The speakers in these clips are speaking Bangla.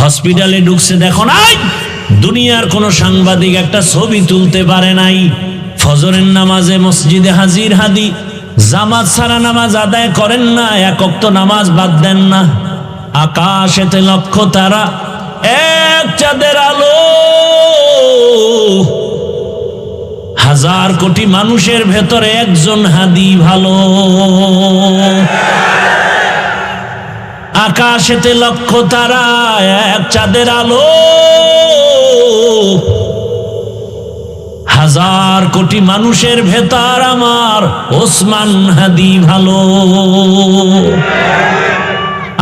হসপিটালে ঢুকছে, দেখো নাই দুনিয়ার কোন সাংবাদিক একটা ছবি তুলতে পারে নাই। ফজরের নামাজে মসজিদে হাজির হাদি, জামাত ছাড়া নামাজ আদায় করেন না, এক ওয়াক্ত নামাজ বাদ দেন না। আকাশেতে লক্ষ তারা, এক চাঁদের আলো, হাজার কোটি মানুষের ভেতরে একজন হাদি ভালো। আকাশেতে লক্ষ তারা, এক চাঁদের আলো, হাজার কোটি মানুষের ভেতর আমার ওসমান হাদি ভালো।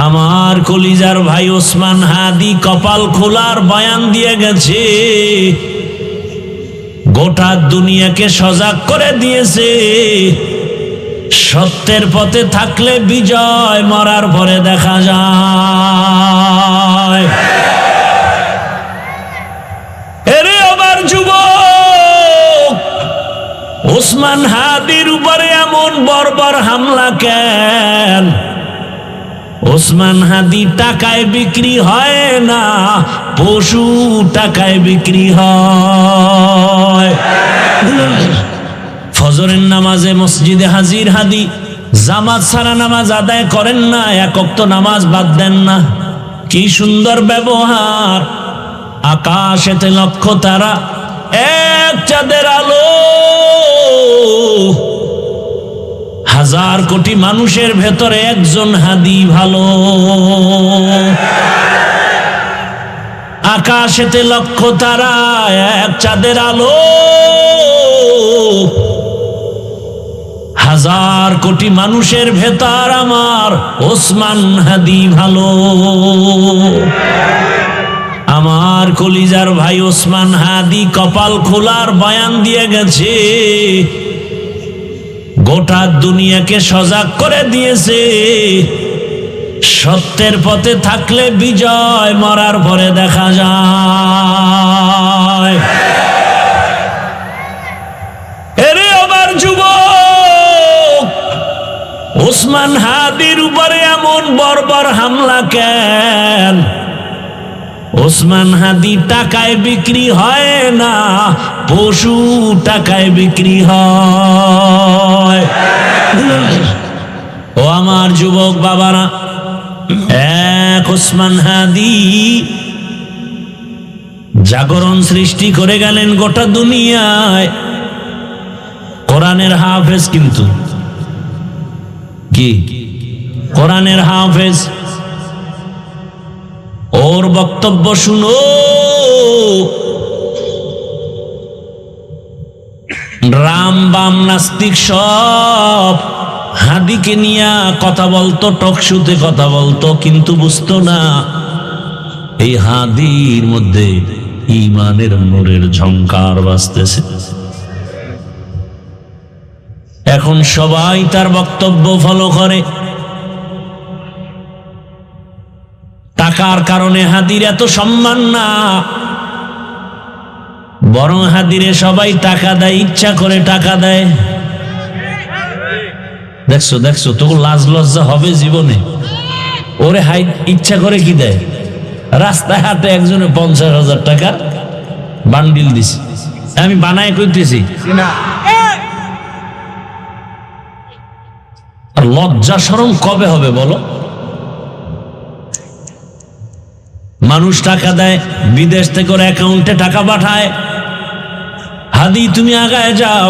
আমার কলিজার ভাই ওসমান হাদি কপাল খোলার বয়ান দিয়ে গেছে, গোটা দুনিয়াকে সজাগ করে দিয়েছে। সত্যের পথে থাকলে বিজয়, মরার পরে দেখা যায়। এরে আমার যুবক, ওসমান হাদির উপরে এমন বর্বর হামলা কেন? ওসমান হাদি টাকায় বিক্রি হয় না, পশু টাকায় বিক্রি হয়। ফজরের নামাজে মসজিদে হাজির হাদি, জামাত ছাড়া নামাজ আদায় করেন না, এক ওয়াক্ত নামাজ বাদ দেন না। কি সুন্দর ব্যবহার! আকাশেতে লক্ষ তারা, এক চাঁদের আলো, হাজার কোটি মানুষের ভেতরে একজন হাদি ভালো। আকাশেতে লক্ষ তারা, এক চাঁদের আলো, হাজার কোটি মানুষের ভেতর আমার ওসমান হাদি ভালো। আমার কলিজার ভাই ওসমান হাদি কপাল খোলার বয়ান দিয়ে গেছে, গোটা দুনিয়াকে সজাগ করে দিয়েছে। সত্যের পথে থাকলে বিজয়, মরার পরে দেখা যায়। এরে আমার যুবক, ওসমান হাদির উপরে এমন বর্বর হামলা কেন? ওসমান হাদি টাকায় বিক্রি হয় না, পশু টাকায় বিক্রি হয়। ও আমার যুবক বাবারা, এক ওসমান হাদি জাগরণ সৃষ্টি করে গেলেন গোটা দুনিয়ায়। কোরআনের হাফেজ, কিন্তু কি কোরআনের হাফেজ। ওর বক্তব্য শুনো, রাম বাম নাস্তিক সব হাদিকে নিয়ে কথা বলতো, টকশুতে কথা বলতো, কিন্তু বুঝতো না এই হাদির মধ্যে ঈমানের নূরের ঝংকার বাজতেছে। এখন সবাই তার বক্তব্য ফলো করে। টাকার কারণে হাদির এত সম্মান না, বরং হাদিরে সবাই টাকা দেয়, ইচ্ছা করে টাকা দেয়। দেখছো দেখছো, তোকে লাজ লজ্জা হবে জীবনে? ওরে হাই ইচ্ছা করে কি দেয়? রাস্তায় হাটে একজনে 50,000 টাকার বান্ডিল দিছে, আমি বানায় কইতেছি। আর লজ্জা শরম কবে হবে বলো? মানুষ টাকা দেয়, বিদেশ থেকে ওর অ্যাকাউন্টে টাকা পাঠায়। হাদি তুমি আগায় যাও,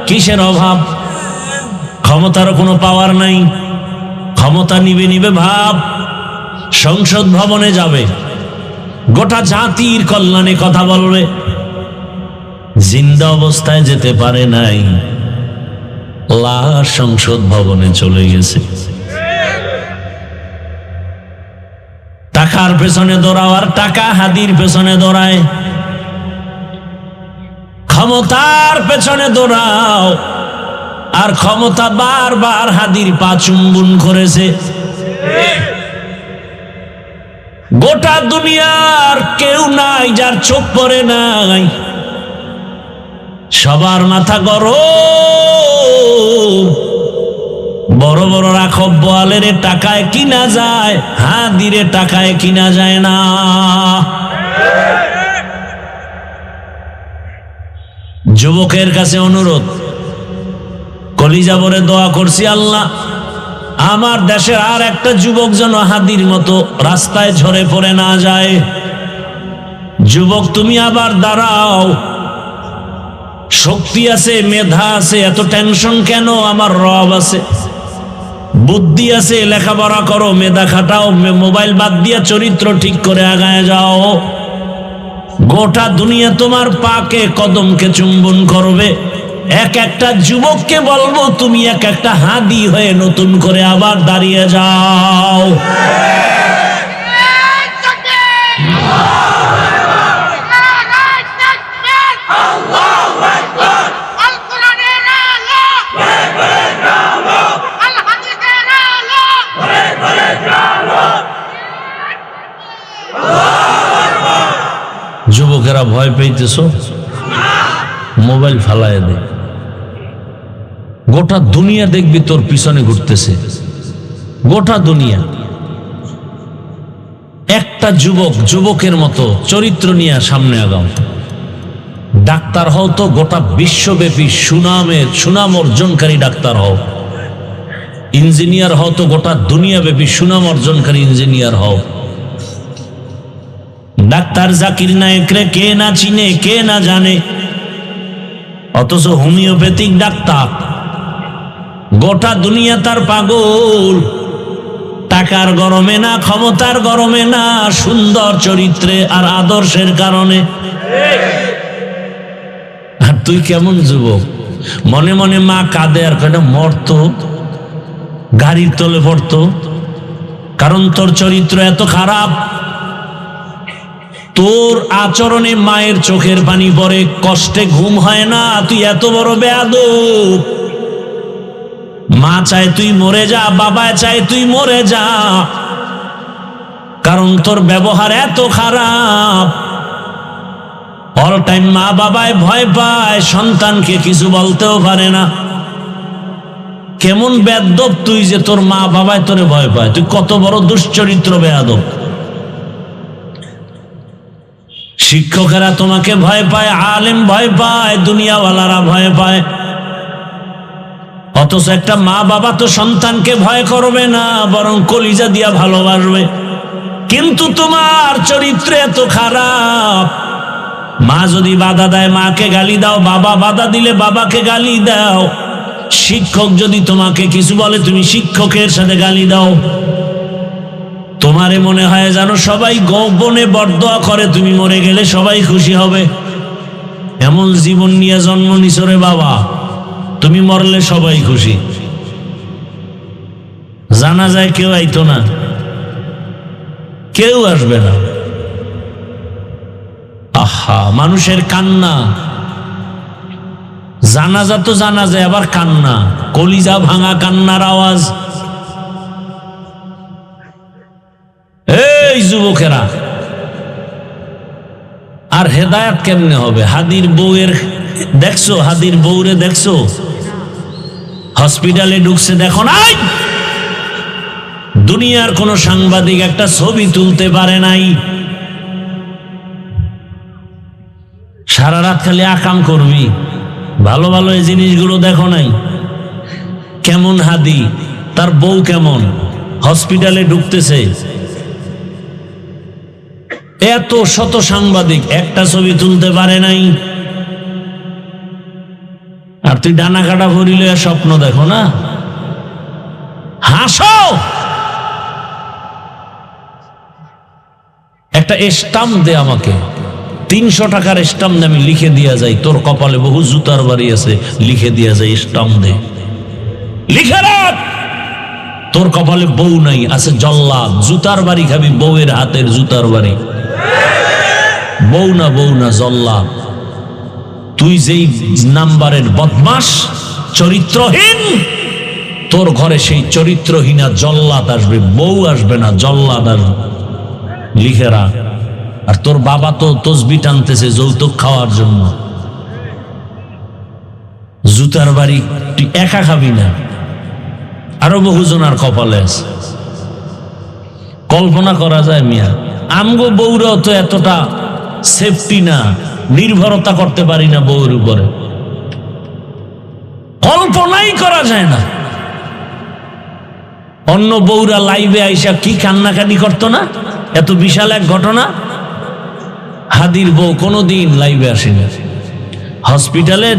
কিসের অভাব? ক্ষমতারও কোনো পাওয়ার নাই, ক্ষমতা নিবে নিবে ভাব। সংসদ ভবনে যাবে, গোটা জাতির কল্যাণে কথা বলবে। জিন্দা অবস্থায় যেতে পারে নাই, লাশ সংসদ ভবনে চলে গেছে। টাকার পেছনে দৌড়াও, আর টাকা হাদির পেছনে দৌড়ায়। ক্ষমতার পেছনে দৌড়াও, আর ক্ষমতা বারবার হাদির পা চুম্বন করেছে। গোটা দুনিয়ার কেউ নাই যার চোখ পড়ে নাই, সবার মাথা গরম। বড় বড় রাখব বোয়ালের টাকায় কিনা যায়, হাদিরে টাকায় কিনা যায় না। যুবকের কাছে অনুরোধ, কলিজা ভরে দোয়া করছি, আল্লাহ আমার দেশের আর একটা যুবক যেন হাদির মতো রাস্তায় ঝরে পড়ে না যায়। যুবক তুমি আবার দাঁড়াও, শক্তি আছে, মেধা আছে, এত টেনশন কেন? আমার রব আছে, বুদ্ধি আছে, লেখাপড়া করো, মেধা খাটাও, মোবাইল বাদ দিয়া চরিত্র ঠিক করে আগায় যাও। গোটা দুনিয়া তোমার পাকে কদমকে চুম্বন করবে। এক একটা যুবককে বলবো তুমি এক একটা হাদি হয়ে নতুন করে আবার দাঁড়িয়ে যাও। যুবকেরা ভয় পেয়েছ, মোবাইল ফালায় দে, গোটা দুনিয়া দেখবি তোর পিছনে ঘুরতেছে, গোটা দুনিয়া। একটা যুবক যুবকের মতো চরিত্র নিয়ে সামনে আগাও। ডাক্তার হও তো গোটা বিশ্বব্যাপী সুনাম অর্জনকারী ডাক্তার হও। ইঞ্জিনিয়ার হও তো গোটা দুনিয়াব্যাপী সুনাম অর্জনকারী ইঞ্জিনিয়ার হও। ডাক্তার জাকির নায়েকরে কে না চিনে, কে না জানে, অথচ হোমিওপ্যাথিক ডাক্তার গোটা দুনিয়া তার পাগল। টাকার গরমে না, ক্ষমতার গরমে না, সুন্দর চরিত্রে আর আদর্শের কারণে। আর তুই কেমন যুবক, মনে মনে মা কাঁদে আর কয়টা মরতো, গাড়ির তলে পড়তো, কারণ তোর চরিত্র এত খারাপ। তোর আচরণে মায়ের চোখের পানি পড়ে, কষ্টে ঘুম হয় না, তুই এত বড় বেয়াদব। মা চায় তুই মরে যা, বাবা চায় তুই মরে যা, কারণ তোর ব্যবহার এত খারাপ। অল টাইম মা বাবায় ভয় পায়, সন্তানকে কিছু বলতেও পারে না। কেমন বেয়াদব তুই যে তোর মা বাবায় তোরে ভয় পায়, তুই কত বড় দুশ্চরিত্র বেয়াদব। শিক্ষকেরা তোমাকে ভয় পায়, আলেম ভয় পায়, দুনিয়াওয়ালারা ভয় পায়, অথচ একটা মা বাবা তো সন্তানকে ভয় করবে না, বরং কলিজা দিয়া ভালোবাসবে। কিন্তু তোমার চরিত্র এত খারাপ। মা যদি বাধা দেয় মাকে গালি দাও, বাবা বাধা দিলে বাবাকে গালি দাও, শিক্ষক যদি তোমাকে কিছু বলে তুমি শিক্ষকের সাথে গালি দাও। তোমারে মনে হয় যেন সবাই গোপনে বরদোয়া করে, তুমি মরে গেলে সবাই খুশি হবে। এমন জীবন নিয়ে জন্ম নিছো রে বাবা, তুমি মরলে সবাই খুশি। জানা যায় কেউ আইতো না, কেউ আসবে না। আহা, মানুষের কান্না, জানাজা তো জানা যায়, আবার কান্না, কলিজা ভাঙা কান্নার আওয়াজ। এই যুবকেরা, আর হেদায়েত কেমনে হবে? হাদির বউয়ের দেখছো, হাদির বউরে দেখছো হসপিটালে ঢুকছে, দেখো নাই? দুনিয়ার কোন সাংবাদিক একটা ছবি তুলতে পারে নাই। সারা রাত খালি আকাম করবি, ভালো ভালো এই জিনিসগুলো দেখো নাই? কেমন হাদি, তার বউ কেমন, হসপিটালে ঢুকতেছে, এত শত সাংবাদিক একটা ছবি তুলতে পারে নাই। আর তুই ডানা কাটা ভরিলে স্বপ্ন দেখো না? হাসো। একটা স্টাম্প দে আমাকে, 300 টাকার স্টাম্প দে, আমি লিখে দিয়া যাই তোর কপালে বহু জুতার বাড়ি আছে, লিখে দিয়া যাই, স্টাম্প দে, লিখে রাখ। তোর কপালে বউ নাই, আছে জল্লাদ, জুতার বাড়ি খাবি, বউয়ের হাতের জুতার বাড়ি। বউ না জল্লাদ। তুই যেই নাম্বারের বদমাস, চরিত্রহীন, তোর ঘরে সেই চরিত্রহীনা জল্লাদ আসবে, বউ আসবে না, জল্লাদ আসবে। লিখে রাখ। আর তোর বাবা তো তসবি টানতেছে যৌতুক খাওয়ার জন্য। জুতার বাড়ি তুই একা খাবি না, আরো বহুজনার কপালে আছে। কল্পনা করা যায় মিয়া, আমগো বউরাও তো এতটা সেফটি না, নির্ভরতা করতে পারি না বউর উপরে। কল্পনাই করা যায় না। অন্য বউরা লাইভে আইসা কি কান্নাকাটি করতো না, এত বিশাল এক ঘটনা। হাদির বউ কোনোদিন লাইভে আসেনি, হসপিটালে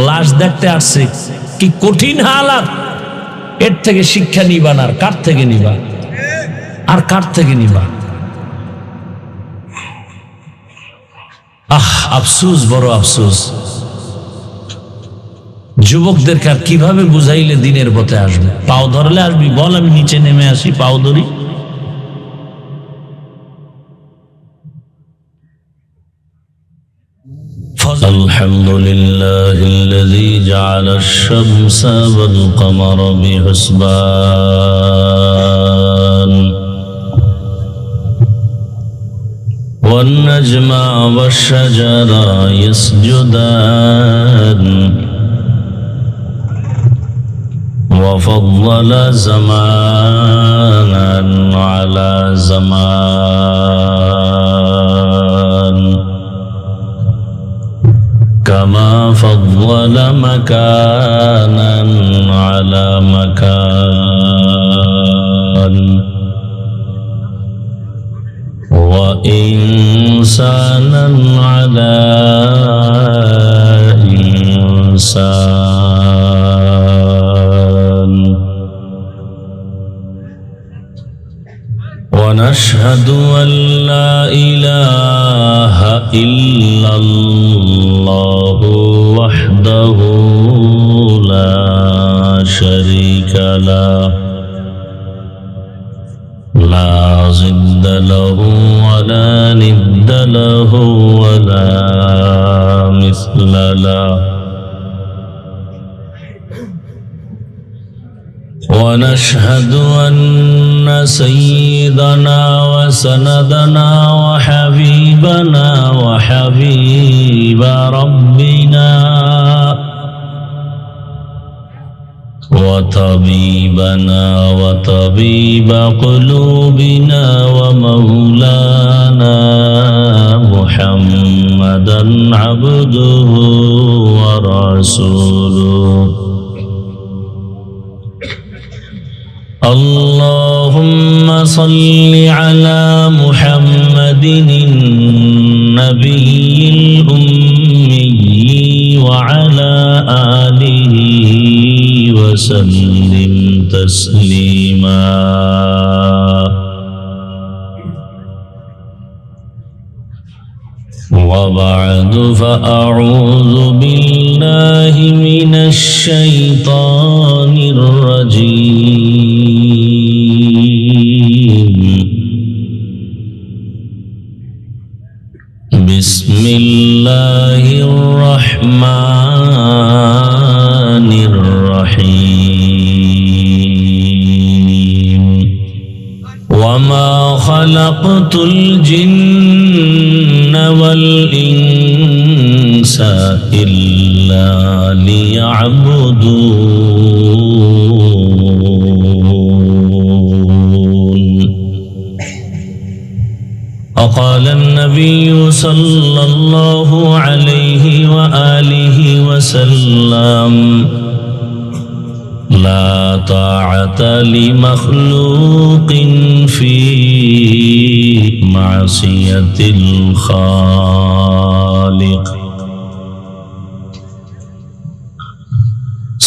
লাশ দেখতে আসছে, কি কঠিন হালাত। এর থেকে শিক্ষা নিবা না, আর কার থেকে নিবা, আর কার থেকে নিবা? আফসোস, বড় আফসোস। যুবকদেরকে আর কিভাবে বুঝাইলে দিনের পথে আসবে? পাও ধরলে আসবি, বল আমি নিচে নেমে আসি, পাও ধরি। الحمد لله الذي جعل الشمس والقمر بحسبان والنجم والشجر يسجدان وفضل زمانا على زمان كما فضل مكانا على مكان وإنسانا على إنسان. ونشهد أن لا إله إلا الله وحده لا شريك له لا ضد له ولا ند له ولا مثل له. ونشهد أن سيدنا وسندنا وحبيبنا وحبيب ربنا وطبيبنا وطبيب قلوبنا ومولانا محمدا عبده ورسوله. اللهم صل على محمد النبي الأمي وعلى آله وسلم تسليما. وبعد فأعوذ بالله من الشيطان الرجيم. بسم الله الرحمن الرحيم. وما خلقت الجن والإنس إلا ليعبدون. وقال النبي صلى الله عليه وآله وسلم لا طاعة لمخلوق في معصية الخالق.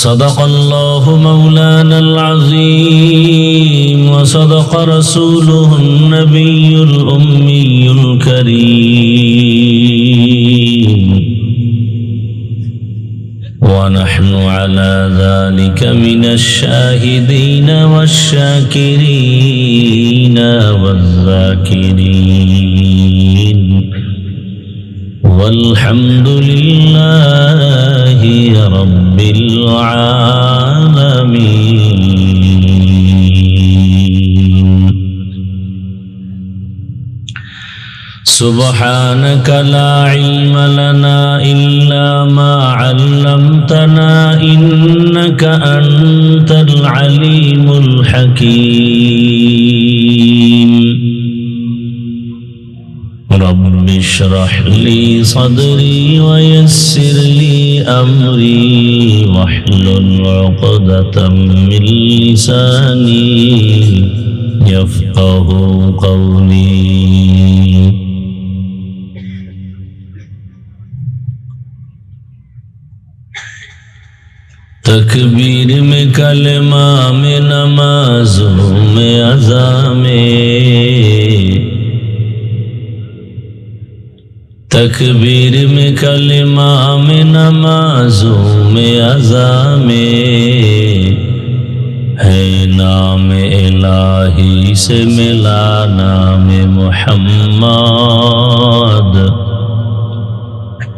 صدق الله مولانا العظيم وصدق رسوله النبي الأمي الكريم. ونحن على ذلك من الشاهدين والشاكرين والذاكرين والحمد لله رب العالمين. سبحانك لا علم لنا إلا ما علمتنا إنك أنت العليم الحكيم. رب اشرح لي صدري ويسر لي أمري واحلل عقدة من لساني يفقه قولي तकबीर में कलमा में नमाजों में अज़ा में तकबीर में कलमा में नमाजों में अज़ा में है नाम इलाही से मिला नाम मुहम्मद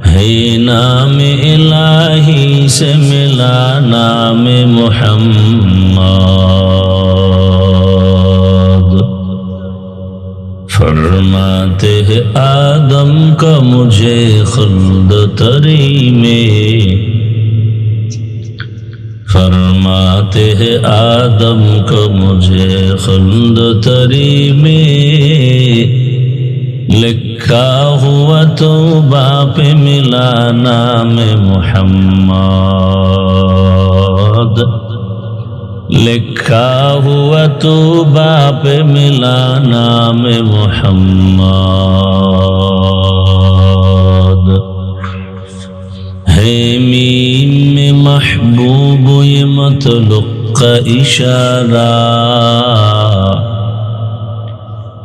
है नाम इलाही से मिला नाम मुहम्मद फरमाते हैं आदम का मुझे खुल्द तरी में फरमाते हैं आदम को मुझे खुल्द तरी में लिखा हुआ तो बाप मिला नाम मुहम्मद लिखा हुआ तो बाप मिला नाम मुहम्मद है मीम में महबूब ये मतलुक का इशारा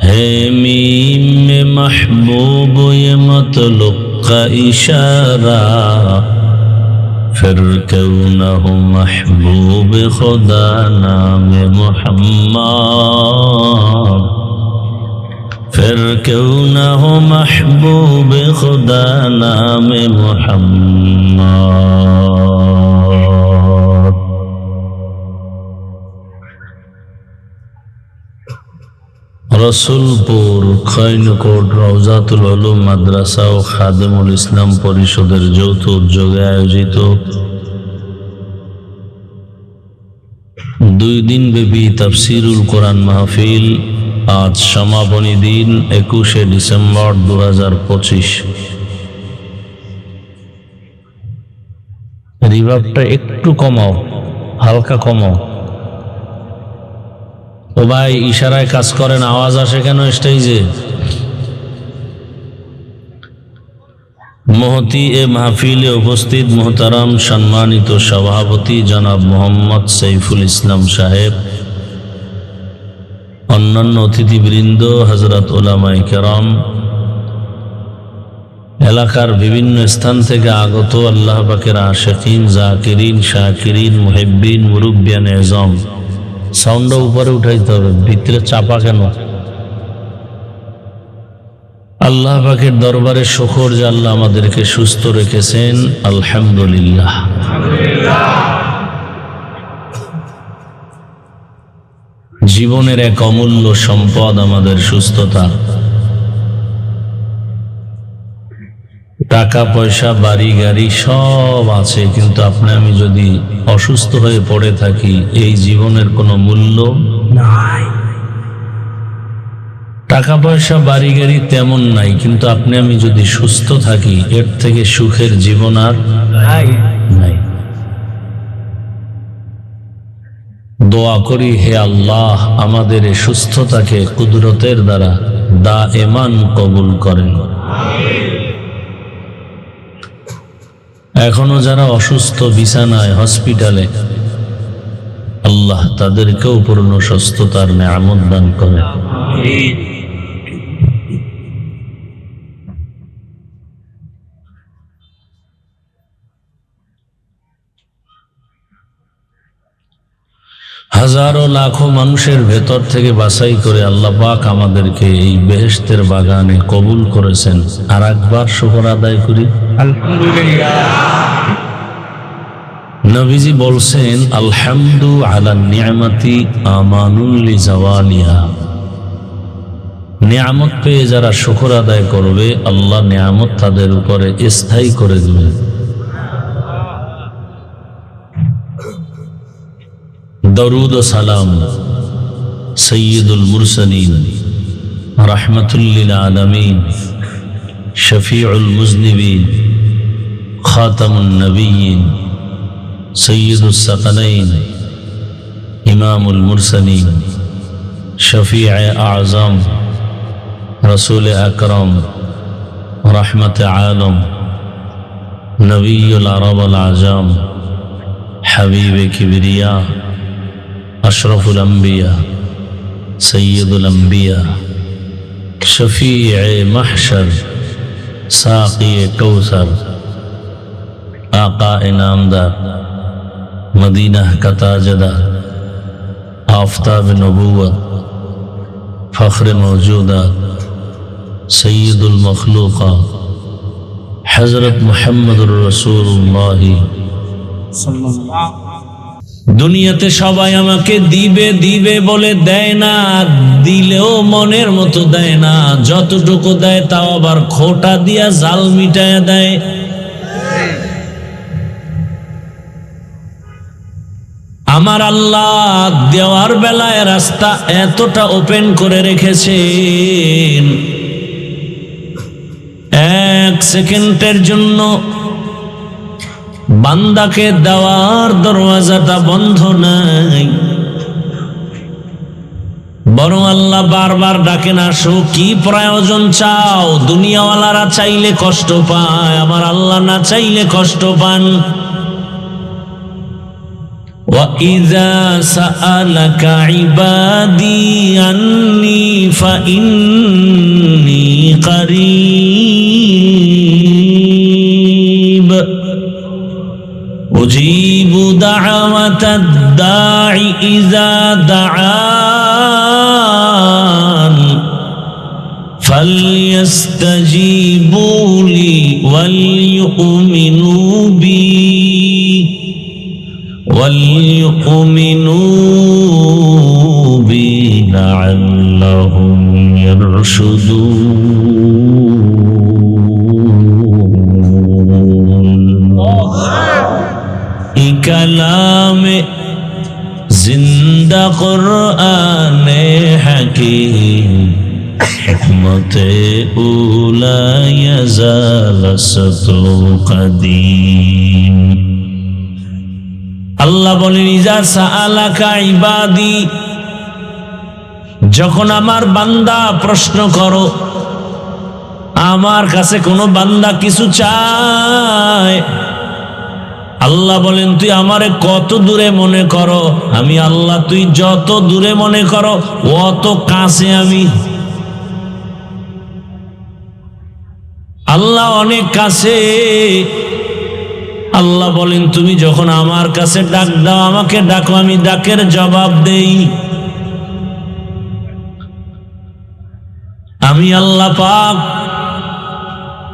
है मीम में महबूब ये मतलुक का इशारा फिर क्यों न हो महबूब खुदा नाम मुहम्मद फिर क्यों न हो महबूब खुदा नाम मुहम्मद রসুলপুর খৈনকোট রওজাতুল উলুম মাদ্রাসা ও খাদেমুল ইসলাম পরিষদের যৌথ উদ্যোগে আয়োজিত 2 দিন ব্যাপী তাফসীরুল কোরআন মাহফিল আজ সমাপনী দিন 21 ডিসেম্বর 2025। রিভাবটা একটু কমাও, হালকা কমাও। ও ভাই ইশারায় কাজ করেন, আওয়াজ আসে কেন স্টেজে? মহতি এ মাহফিলে উপস্থিত মোহতারাম সম্মানিত সভাপতি জনাব মোহাম্মদ সাইফুল ইসলাম সাহেব, অন্যান্য অতিথিবৃন্দ, হযরত উলামায়ে কেরাম, এলাকার বিভিন্ন স্থান থেকে আগত আল্লাহ পাকের আশিকিন, জাকিরিন, শাকিরিন, মুহিব্বিন, মুরব্বিয়ান এজম। সাউন্ডটা উপরে উঠাইতে হবে, ভিতরে চাপা কেন? আল্লাহ পাকের দরবারে শুকর যে আল্লাহ আমাদেরকে সুস্থ রেখেছেন, আলহামদুলিল্লাহ। জীবনের এক অমূল্য সম্পদ আমাদের সুস্থতা। টাকা পয়সা, বাড়ি গাড়ি সব আছে, কিন্তু আপনি আমি যদি অসুস্থ হয়ে পড়ে থাকি, এই জীবনের কোনো মূল্য নাই। টাকা পয়সা বাড়ি গাড়ি তেমন নাই, কিন্তু আপনি আমি যদি সুস্থ থাকি, এর থেকে সুখের জীবন আর নাই। দোয়া করি, হে আল্লাহ আমাদের এই সুস্থতাকে কুদরতের দ্বারা দায়েমান কবুল করেন। এখনো যারা অসুস্থ বিছানায়, হসপিটালে, আল্লাহ তাদেরকেও পূর্ণ সুস্থতার নেয়ামত দান করেন। হাজারো লাখো মানুষের ভেতর থেকে বাছাই করে আল্লাহ পাক আমাদেরকে এই বেহেশতের বাগানে কবুল করেছেন। আর একবার শুকর আদায় করি, আলহামদুলিল্লাহ। নবীজি বলছেন, আলহামদু আলা নিয়ামতি আমানুল লিজাওয়ালিহা। নিয়ামত পেয়ে যারা শুকর আদায় করবে, আল্লাহ নিয়ামত তাদের উপরে স্থায়ী করে দেবেন। দরুদ ও সালাম সৈয়দুল মুরসালিন রাহমাতুল লিল আলামিন শফিউল মুজনিবিন, খাতামুন নবিয়্যিন, সাইয়্যিদুস সাকালাইন, ইমামুল মুরসালিন, শফিয়ে আযম, রাসূল আকরাম, রাহমাতে আলম, নবিয়ুল আরব ওয়াল আজম, হাবিবে কিবরিয়া, আশরাফুল আম্বিয়া, সৈয়দুল আম্বিয়া, শফিয়ে মাহশর, সাকিয়ে কৌসর, আকা ইনামদার, মদিনা কা তাজদার, আফতাব নবুয়ত, ফখর মওজুদাত, সৈয়দুল মখলুকাত, হযরত মুহাম্মদুর রাসূলুল্লাহ। দুনিয়াতে সবাই আমাকে দিবে দিবে বলে দেয় না, দিলেও মনের মতো দেয় না, যতটুকু দেয় তাও আবার খোটা দিয়া জাল মিটায় দেয়। আমার আল্লাহ দেওয়ার বেলায় রাস্তা এতটা ওপেন করে রেখেছেন, এক সেকেন্ডের জন্য বান্দাকে দেওয়ার দরওয়াজাটা বন্ধ নাই, বরং আল্লাহ বারবার ডাকেন, আসো কি প্রয়োজন চাও। দুনিয়াওয়ালারা চাইলে কষ্ট পায়, আমার আল্লাহ না চাইলে কষ্ট পান। وَإِذَا سَأَلَكَ عِبَادِي عَنِّي فَإِنِّي قَرِيبٌ أُجِيبُ دَعْوَةَ الدَّاعِ إِذَا دَعَانِ فَلْيَسْتَجِيبُوا لِي وَلْيُؤْمِنُوا بِي لعلهم يرشدون। کلام زندہ قرآن حکیم، حکمت اولا یزال سطر قدیم۔ আল্লাহ বলেন, ইজা সাআলাকা ইবাদি, যখন আমার বান্দা প্রশ্ন করো, আমার কাছে কোনো বান্দা কিছু চায়, আল্লাহ বলেন, তুই আমারে কত দূরে মনে করো, আমি আল্লাহ তুই যত দূরে মনে করো অত কাছে আমি। আল্লাহ অনেক কাছে। আল্লাহ বলেন, তুমি যখন আমার কাছে ডাক দাও, আমাকে ডাকো, আমি ডাকের জবাব দেই। আমি আল্লাহ পাক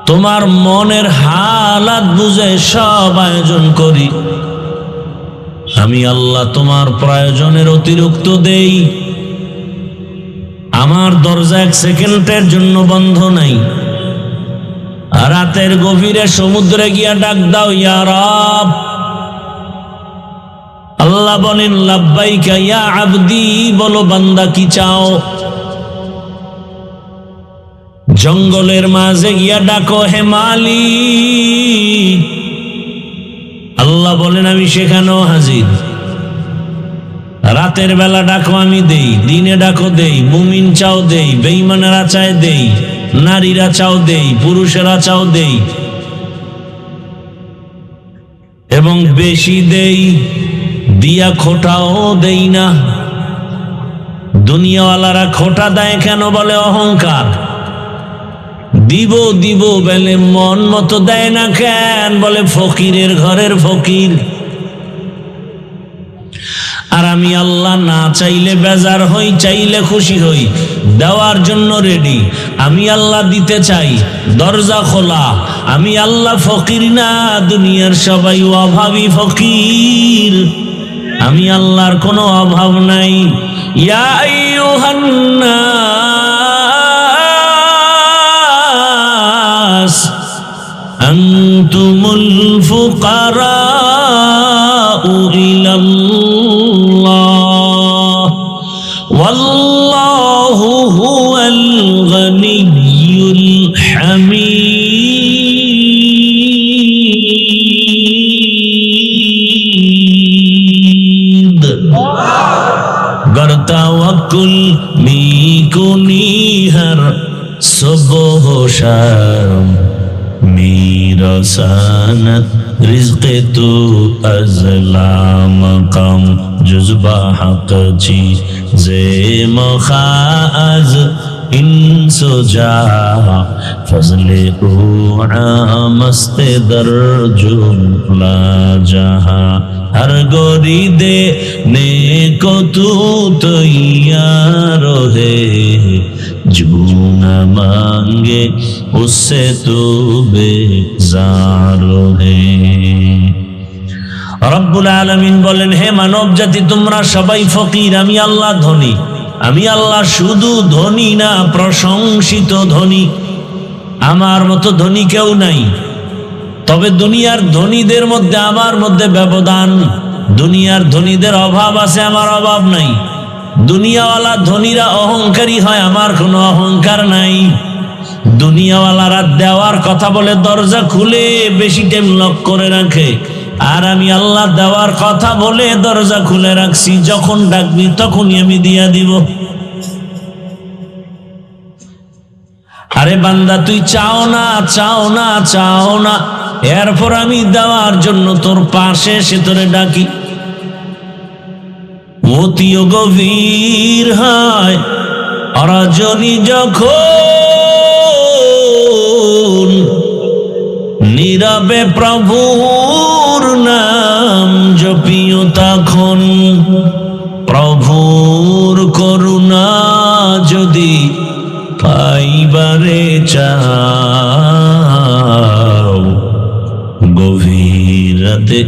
তোমার মনের হালাত বুঝে সব আয়োজন করি। আমি আল্লাহ তোমার প্রয়োজনের অতিরিক্ত দেই। আমার দরজা এক সেকেন্ডের জন্য বন্ধ নাই। রাতের গভীরে সমুদ্রে গিয়া ডাক দাও, ইয়া রব। আল্লাহ বলেন, লাব্বাইকা ইয়া আবদি, বলো বান্দা কি চাও। জঙ্গলের মাঝে গিয়া ডাকো, হে মালিক। আল্লাহ বলেন, আমি সেখানেও হাজির। রাতের বেলা ডাকো, আমি দেই। দিনে ডাকো, দেই। মুমিন চাও দেই, বেঈমানেরা চায় দেই, নারীরা চাও দেই, পুরুষেরা চাও দেই, এবং বেশি দেই, দিয়া খোটাও দেই না। দুনিয়াওয়ালারা খোটা দেয় কেন? বলে অহংকার। দিব দিব বলে মন মতো দেয় না কেন? বলে ফকিরের ঘরের ফকির। আর আমি আল্লাহ না চাইলে বেজার হই, চাইলে খুশি হই, দেওয়ার জন্য রেডি। আমি আল্লাহ দিতে চাই, দরজা খোলা। আমি আল্লাহ ফকির না, দুনিয়ার সবাই অভাবী ফকির। আমি আল্লাহর কোনো অভাব নাই। ইয়া আইয়ুহান নাস আনতুমুল ফুকারাউ ইলাল্লাহ ওয়াল্লাহু হুয়াল গনিয়্যুল হামিদ। गर तवक्कुल मी कुनी हर सुबह शाम मेरा सानत रिज़्क़ तू अज़ला मक़ाम जुज़्बा हक़ चीज़े मख़ाज़ इंसो जा फज़ले ओ आमस्ते दर्जुला जहाँ हर गोरी दे ने को तू तैयार है जो न मांगे उससे तू बेजार है। রব্বুল আলামিন বলেন, হে মানব জাতি তোমরা সবাই ফকির, আমি আল্লাহ ধনী। আমি আল্লাহ শুধু ধনী না, প্রশংসিত ধনী। আমার মতো ধনী কেউ নাই। তবে দুনিয়ার ধনীদের মধ্যে আমার মধ্যে ব্যবধান। দুনিয়ার ধনীদের অভাব আছে, আমার অভাব নাই। দুনিয়াওয়ালা ধনীরা অহংকারী হয়, আমার কোনো অহংকার নাই। দুনিয়াওয়ালারা দেওয়ার কথা বলে দরজা খুলে বেশি টাইম লক করে রাখে, আর আমি আল্লাহ দেওয়ার কথা বলে দরজা খুলে রাখছি, যখন ডাকবি তখনই আমি দিয়া দিব। আরে বান্দা তুই চাও না চাও না চাও না, এরপর আমি দেওয়ার জন্য তোর পাশে এসে তোরে ডাকি। অতিও গভীর হয় রজনী যখন নীরবে প্রভুর নাম জপিও তখন। প্রভুর করুণা যদি পাইবারে চাও, গভীর রাতে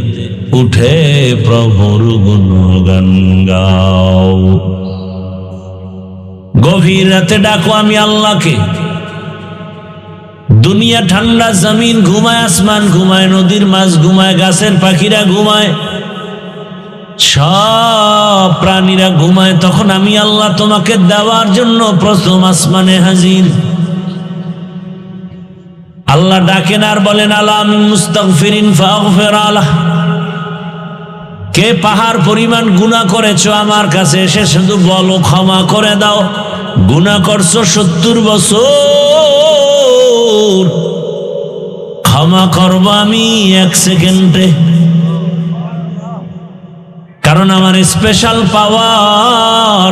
উঠে প্রভুর গুণগান গাও। গভীর রাতে ডাকো আমি আল্লাহকে। দুনিয়া ঠান্ডা, জমিন ঘুমায়, আসমান ঘুমায়, নদীর মাছ ঘুমায়, গাছের পাখিরা ঘুমায়, সব প্রাণীরা ঘুমায়। তখন আমি আল্লাহ তোমাকে দেওয়ার জন্য প্রথম আসমানে হাজির। আল্লাহ ডাকেন আর বলেন, আলা মিন মুস্তাগফিরিন ফাগফির আলাহ। কে পাহাড় পরিমাণ গুনাহ করেছো আমার কাছে এসে শুধু বলো ক্ষমা করে দাও। গুনাহ করছো 70 বছর, ক্ষমা করব আমি 1 সেকেন্ডে। কারণ আমার স্পেশাল পাওয়ার।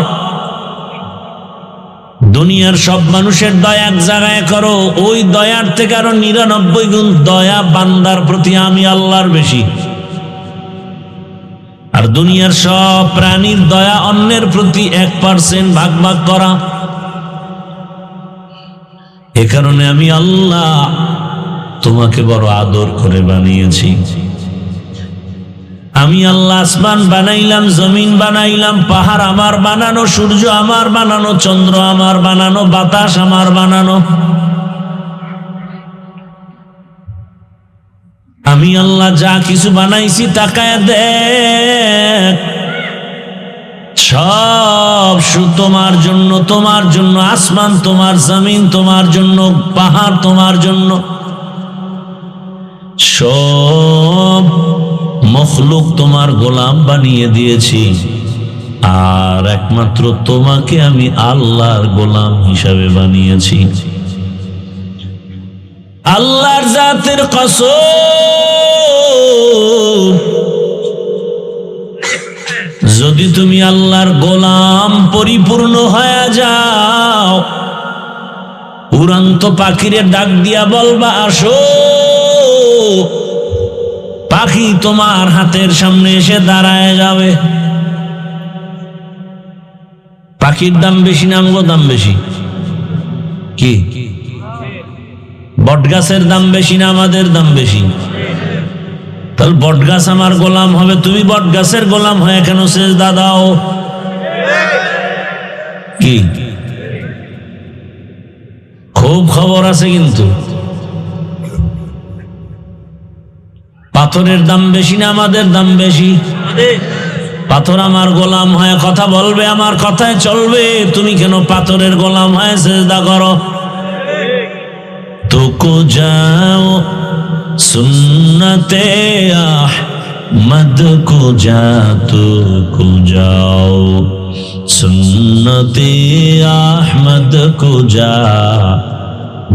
দুনিয়ার সব মানুষের দয়া এক জায়গায় করো, ওই দয়ার থেকে আরো 99 গুণ দয়া বান্দার প্রতি আমি আল্লাহর বেশি। আর দুনিয়ার সব প্রাণীর দয়া অন্যের প্রতি 1% ভাগ ভাগ করা। এ কারণে আমি আল্লাহ তোমাকে বড় আদর করে বানিয়েছি। আমি আল্লাহ আসমান বানাইলাম, জমিন বানাইলাম, পাহাড় আমার বানানো, সূর্য আমার বানানো, চন্দ্র আমার বানানো, বাতাস আমার বানানো। আমি আল্লাহ যা কিছু বানাইছি তাকায় দেখ, সব তোমার জন্য, তোমার জন্য। আসমান তোমার, জমিন তোমার জন্য, পাহাড় তোমার জন্য। সব মখলুক তোমার গোলাম বানিয়ে দিয়েছি, আর একমাত্র তোমাকে আমি আল্লাহর গোলাম হিসাবে বানিয়েছি। আল্লাহর জাতের কসম, যদি তুমি আল্লাহর গোলাম পরিপূর্ণ হয়ে যাও, উড়ন্ত পাখিরে ডাক দিয়া বলবা আসো, পাখি তোমার হাতের সামনে এসে দাঁড়ায় যাবে। পাখির দাম বেশি না আমগো দাম বেশি? কি বটগাছের দাম বেশি না আমাদের দাম বেশি? তাহলে বটগাছ আমার গোলাম হবে, তুমি বটগাছের গোলাম হয়ে কেন সেজদা দাও? কি খুব খবর আছে কিন্তু। পাথরের দাম বেশি না আমাদের দাম বেশি? পাথর আমার গোলাম হয়ে কথা বলবে, আমার কথায় চলবে, তুমি কেন পাথরের গোলাম হয়ে সেজদা করো? को जाओ, सुन्नते अहमद को जातो को जाओ, सुन्नते अहमद को जा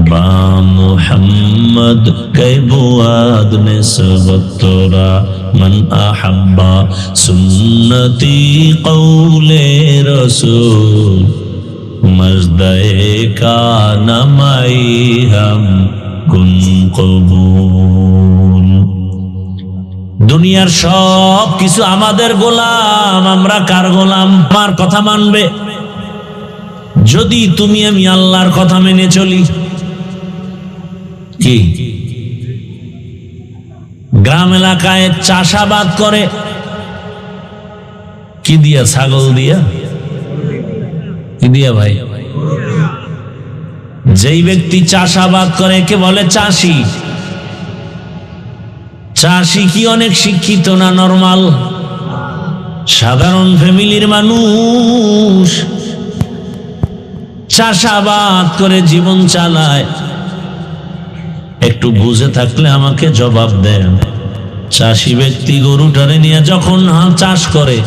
बा मुहम्मद कै बुआद में सबतरा मन अहब्बा सुन्नती कौले रसूल मजदे का नमाई हम कुन कबूल। দুনিয়ার সব কিছু আমাদের গোলাম, আমরা কার গোলাম? আমার কথা মানবে যদি তুমি আমি আল্লাহর কথা মেনে চলি। কি গ্রাম এলাকায় চাষাবাদ করে কি দিয়া? ছাগল দিয়া। কি দিয়া ভাই? যেই ব্যক্তি চাষাবাদ করে কে বলে চাষি। চাষি কি অনেক শিক্ষিত না নরমাল? সাধারণ ফ্যামিলির মানুষ চাষাবাদ করে জীবন চালায়। একটু বুঝে থাকলে আমাকে জবাব দেন। চাষি ব্যক্তি গরুটারে নিয়ে যখন চাষ করে,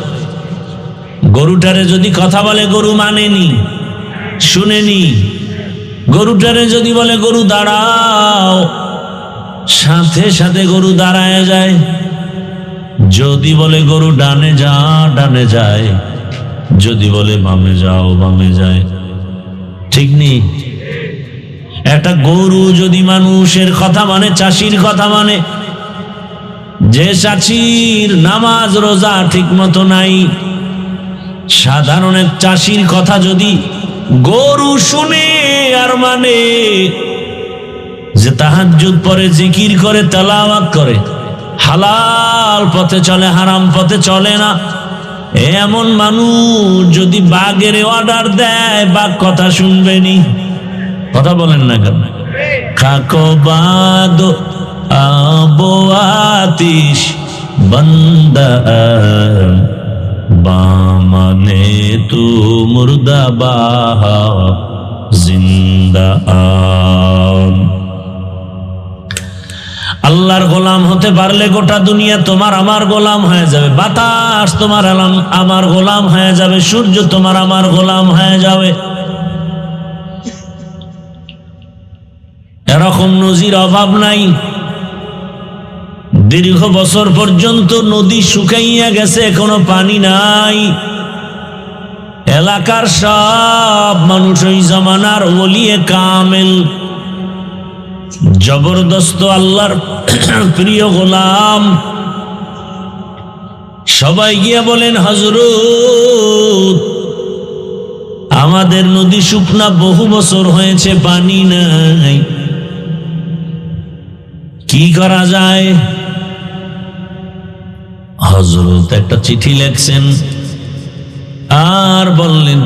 গরুটারে যদি কথা বলে গরু মানেনি, শুনেনি। গরুটারে যদি বলে গরু দাঁড়াও, সাথে সাথে গরু দাঁড়ায় যায়। যদি বলে গরু ডানে যা, ডানে যায়। যদি বলে বামে যাও, বামে যায়। ঠিক নেই? একটা গরু যদি মানুষের কথা মানে, চাষির কথা মানে, যে চাষির নামাজ রোজা ঠিক মতো নাই, সাধারণ এক চাষির কথা যদি গরু শুনে আর মানে, যে তাহাজ্জুদ পড়ে, জিকির করে, তেলাওয়াত করে, হালাল পথে চলে, হারাম পথে চলে না, এমন মানুষ যদি বাঘের অর্ডার দেয়, বাঘ কথা শুনবেনি। কথা বলেন না কেন? খাকো বাদ আবো আতিশ বন্দা বামানে তু মুর্দা বাহা জিন্দা। আল্লাহর গোলাম হতে পারলে গোটা দুনিয়া তোমার আমার গোলাম হয়ে যাবে। বাতাস তোমার আমার গোলাম হয়ে যাবে। সূর্য তোমার আমার গোলাম হয়ে যাবে। এরকম নদীর অভাব নাই। দীর্ঘ বছর পর্যন্ত নদী শুকাইয়া গেছে, কোনো পানি নাই। এলাকার সব মানুষ ওই জমানার ওলিয়ে কামেল, জবরদস্ত আল্লাহর প্রিয় গোলাম। সবাই গিয়ে বলেন, হযরত আমাদের নদী শুকনা, বহু বছর হয়েছে, পানি নাই, কি করা যায়? হযরত একটা চিঠি লেখছেন আর বললেন,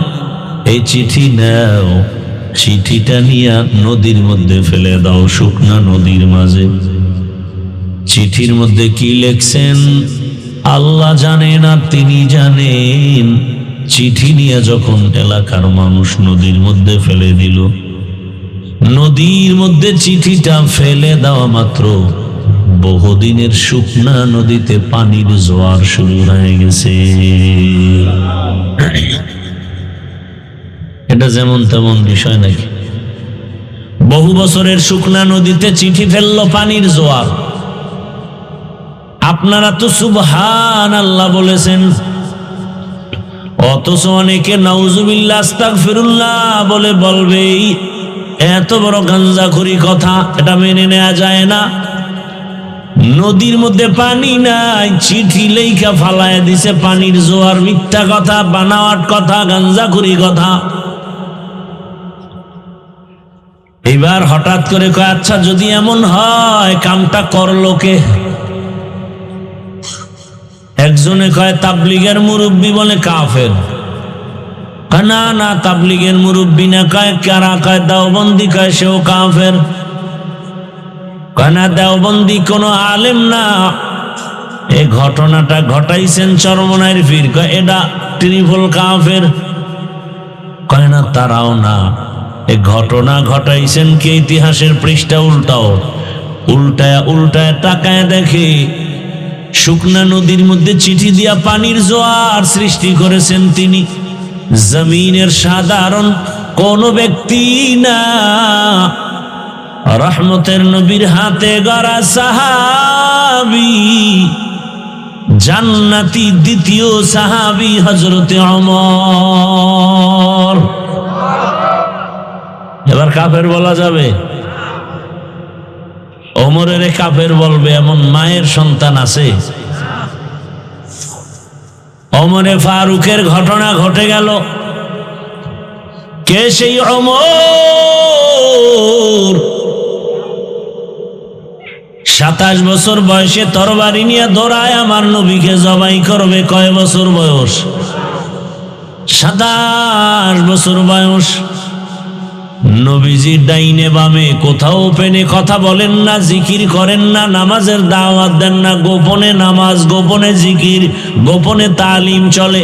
এই চিঠি নাও, চিঠিটা নিয়ে নদীর মধ্যে ফেলে দাও, শুকনা নদীর মাঝে। চিঠির মধ্যে কি লেখছেন আল্লাহ জানেন আর তিনি জানেন। চিঠি নিয়ে যখন এলাকার মানুষ নদীর মধ্যে ফেলে দিল, নদীর মধ্যে চিঠিটা ফেলে দেওয়া মাত্র বহুদিনের শুকনা নদীতে পানির জোয়ার শুরু হয়ে গেছে। এটা যেমন তেমন বিষয় নাকি? বহু বছরের শুকনা নদীতে চিঠি ফেললো পানির জোয়ার। আপনারা তো সুবহানাল্লাহ বলেছেন, অথচ অনেকে নাউজুবিল্লাহ আস্তাগফিরুল্লাহ বলে বলবে এত বড় গাঞ্জাখুরি কথা, এটা মেনে নেওয়া যায় না। নদীর মধ্যে পানি নাই, চিঠি লেখা ফালায় দিছে পানির জোয়ার। মিথ্যা কথা, বানাওয়াট কথা, গাঞ্জাখুরি কথা। এবার হঠাৎ করে কয়, আচ্ছা যদি এমন হয় কামটা করলো কে? একজনে কয় তাবলীগের মুরব্বী, বলে কাফের। না না, তাবলীগের মুরব্বী না। কয় কারা? কয় দেওবন্দি। কয় সেও কাফের। কয় না, দেওবন্দি কোনো আলেম না, এই ঘটনাটা ঘটাইছেন চরমনাইর পীর। কয় এটা ট্রিপল কাফের। কয় না, তারাও না। এ ঘটনা ঘটাইছেন কে? ইতিহাসের পৃষ্ঠা উল্টাও, উল্টায় উল্টায় তাকায় দেখে শুকনা নদীর মধ্যে চিঠি দিয়া পানির জোয়ার সৃষ্টি করেছেন তিনি। জমিনের সাধারণ কোন ব্যক্তি না, রহমতের নবীর হাতে গড়া সাহাবী, জান্নাতি দ্বিতীয় সাহাবী হযরতে ওমর। এবার কাফের বলা যাবে? ওমরের কাফের বলবে এমন মায়ের সন্তান আছে? ওমরে ফারুকের ঘটনা ঘটে গেল। কে সেই ওমর? 27 বছর বয়সে তরবারি নিয়ে দৌড়ায় আমার নবীকে জবাই করবে। কয় বছর বয়স? 27 বছর বয়স। নবীজি ডাইনে বামে কোথাও পেনে কথা বলেন না, জিকির করেন না, নামাজের দাওয়াত দেন না। গোপনে নামাজ, গোপনে জিকির, গোপনে তালিম চলে।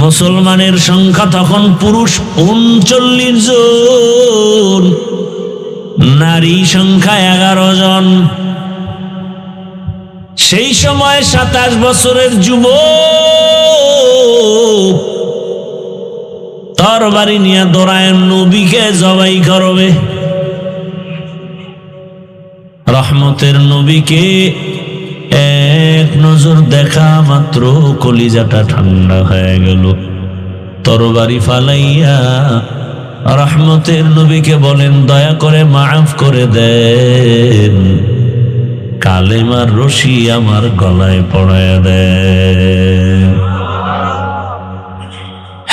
মুসলমানের সংখ্যা তখন পুরুষ 39 জন, নারী সংখ্যা 11 জন। সেই সময় 27 বছরের যুবক তরবারি নিয়ে দৌড়ায় নবীকে জবাই করবে। রহমতের নবীকে এক নজর দেখা মাত্র কলিজাটা ঠান্ডা হয়ে গেল। তরবারি ফালাইয়া রহমতের নবীকে বলেন, দয়া করে মাফ করে দেন, কালেমার রশি আমার গলায় পড়ায় দেন।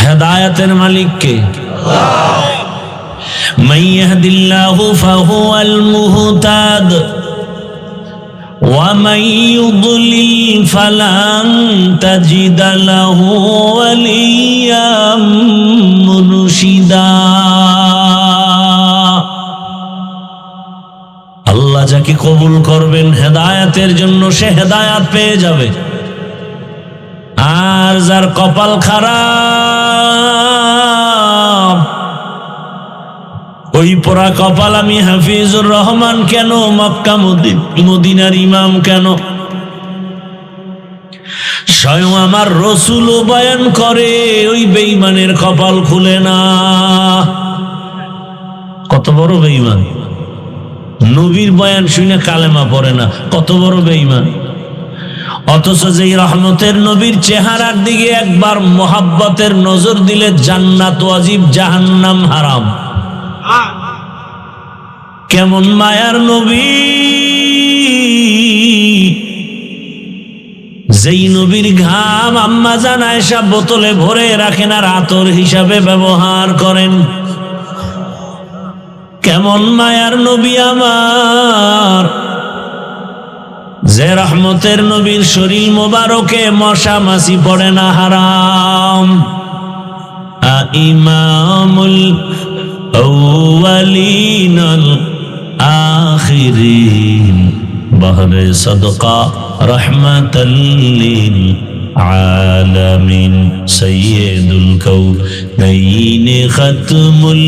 হেদায়েতের মালিক কে? মান ইয়াহদিল্লাহু ফাহুয়াল মুহতাদ ওয়া মান ইউদ্লিল ফালান তাজিদা লাহু ওয়ালিয়্যাম মুরশিদা। আল্লাহ যাকে কবুল করবেন হেদায়েতের জন্য সে হেদায়েত পেয়ে যাবে। আর যার কপাল খারাপ, ওই পোড়া কপাল আমি হাফিজুর রহমান কেন, মক্কা মদিনার ইমাম কেন, স্বয়ং আমার রসুলও বয়ান করে ওই বেঈমানের কপাল খুলে না। কত বড় বেঈমান! নবীর বয়ান শুনে কালেমা পড়ে না, কত বড় বেঈমান! অথচ যেই রহমতের নবীর চেহারার দিকে একবার মোহাব্বতের নজর দিলে জান্নাত ওয়াজিব, জাহান্নাম হারাম। কেমন মায়ার নবী! যেই নবীর ঘাম আম্মা জান আয়েশা বোতলে ভরে রাখেন আর আতর হিসাবে ব্যবহার করেন। কেমন মায়ার নবী আমার! যে রহমতের নবীর শরীর মোবারকে মশা মাছি পড়ে না, হারাম। ইমামুল আউয়ালিন আল আখিরিন বহরে সদকা রহমাতাল লিল আলামিন সাইয়্যিদুল কাউনাইন খাতমুল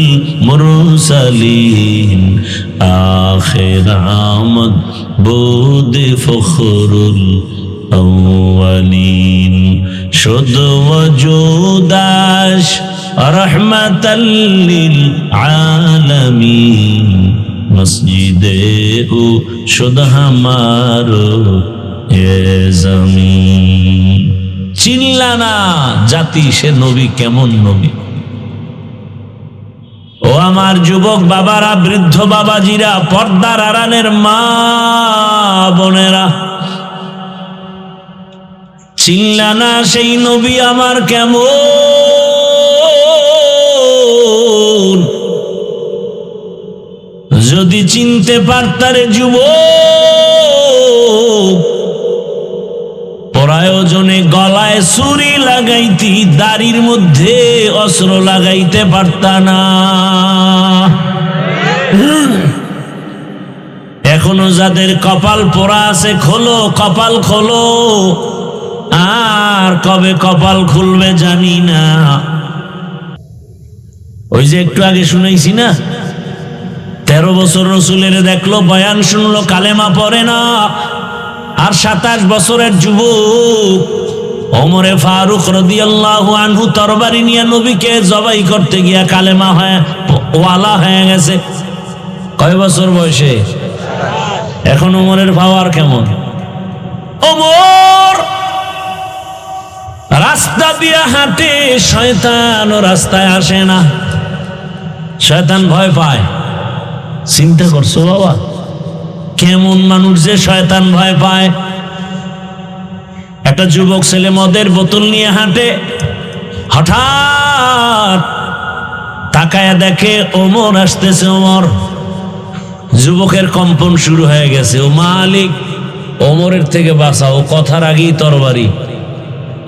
মুরসালিন আখির আমদ বুদ ফখরুল আউয়ালিন শুদ ওয়াজুদাশ রহমাতাল লিল আলামিন মসজিদে ও শুদ হামারো এ জমিন। চিনলা না জাতি সে নবী কেমন নবী? ও আমার যুবক বাবারা, বৃদ্ধ বাবাজিরা, পর্দার আড়ালের মা বোনেরা, চিনলা না সেই নবী আমার কেমন? যদি চিনতে পারতারে যুবক, প্রয়োজনে গলায় ছুরি লাগাইতি, দাড়ির মধ্যে অস্ত্র লাগাইতে পারতা না। এখনো যাদের কপাল পোড়া আছে, খোলো কপাল খোলো, আর কবে কপাল খুলবে জানি না। ওই যে একটু আগে শুনাইছি না, 13 বছর রসুলের দেখলো, বয়ান শুনলো, কালেমা পড়ে না। আর 27 বছরের যুবক ওমরে ফারুক রাদিয়াল্লাহু আনহু তরবারি নিয়ে নবীকে জবাই করতে গিয়া কালেমা ওয়ালা হয়ে গেছে। কয় বছর বয়সে? এখন ওমরের পাওয়ার কেমন? ওমর রাস্তা দিয়ে হাঁটে, শয়তান ও রাস্তায় আসে না, শয়তান ভয় পায়। চিন্তা করছো বাবা, কেমন মানুষ যে শয়তান ভয় পায়। একটা যুবক ছেলে মদের বোতল নিয়ে হাঁটে, হঠাৎ তাকায়া দেখে ওমর আসতেছে। ওমর, যুবকের কম্পন শুরু হয়ে গেছে। ও মালিক, ওমরের থেকে বাঁচাও, কথার আগেই তরবারি।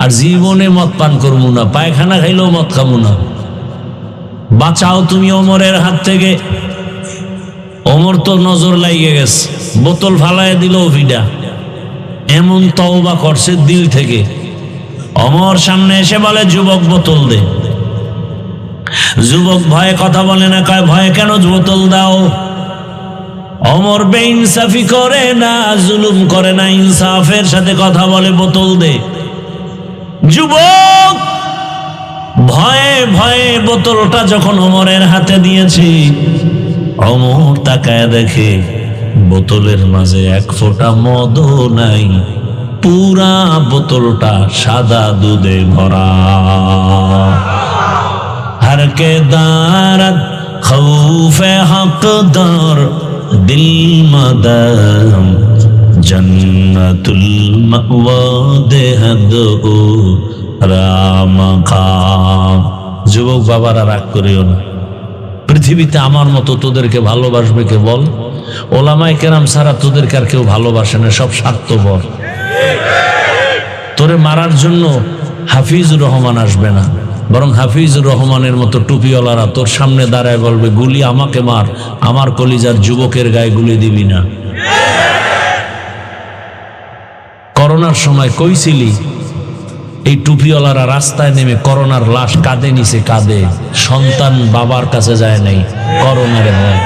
আর জীবনে মদ পান করবো না, পায়খানা খাইলেও মদ খাবো না, বাঁচাও তুমি ওমরের হাত থেকে। ওমর তো নজর লাগিয়ে গেছে, বোতল ফালায় দিল ভিডা। এমন তওবা করছে দিল থেকে। ওমর সামনে এসে বলে, যুবক বোতল দে। যুবক ভয়ে কথা বলে না, কয় ভয়ে কেন, বোতল দাও। ওমর বেইনসাফি করে না, জুলুম করে না, ইনসাফের সাথে কথা বলে, বোতল দে। যুবক ভয়ে ভয়ে বোতলটা যখন ওমরের হাতে দিয়েছি, ওমর তাকায় দেখে বোতলের মাঝে এক ফোঁটা মদও নাই, পুরা বোতলটা সাদা দুধে ভরা। হরকে দারত খৌফে হকদার দিল মদম জন্নতুল মাওয়া দেহদ ও রামকাম। যুবক বাবারা রাগ করিও না, পৃথিবীতে আমার মতো তোদেরকে ভালোবাসবে কে বল? ওলামায়ে কেরাম ছাড়া তোদেরকে আর কেউ ভালোবাসে না, সব স্বার্থপর। তোরে মারার জন্য হাফিজুর রহমান আসবে না, বরং হাফিজুর রহমানের মতো টুপিওয়ালারা তোর সামনে দাঁড়ায় বলবে, গুলি আমাকে মার, আমার কলিজার যুবকের গায়ে গুলি দিবি না। করোনার সময় কইছিলি, এই টুপিওয়ালারা রাস্তায় নেমে করোনার লাশ কাঁধে নিছে, কাঁধে। সন্তান বাবার কাছে যায় নাই, করোনার ভয়।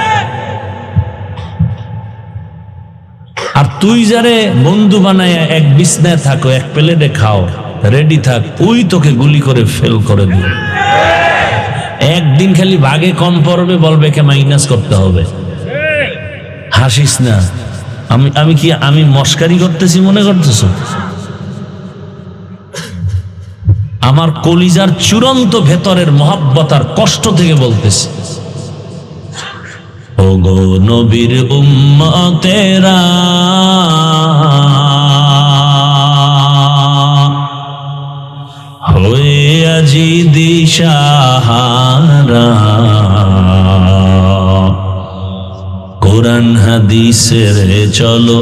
আর তুই যারে বন্ধু বানায় এক বিছনায় থাকো, এক প্লেটে খাও, রেডি থাক, ওই তোকে গুলি করে ফেল করে দিবে। একদিন খালি ভাগে কম পড়বে, বলবে কে মাইনাস করতে হবে। হাসিস না। আমি মস্কারি করতেছি মনে করতেছো? আমার কলিজার চূড়ান্ত ভেতরের মহব্বত আর কষ্ট থেকে বলতেছি। ও গো নবীর উম্মতেরা, হয়ে আজি দিশাহারা, কোরআন হাদিসের চলো,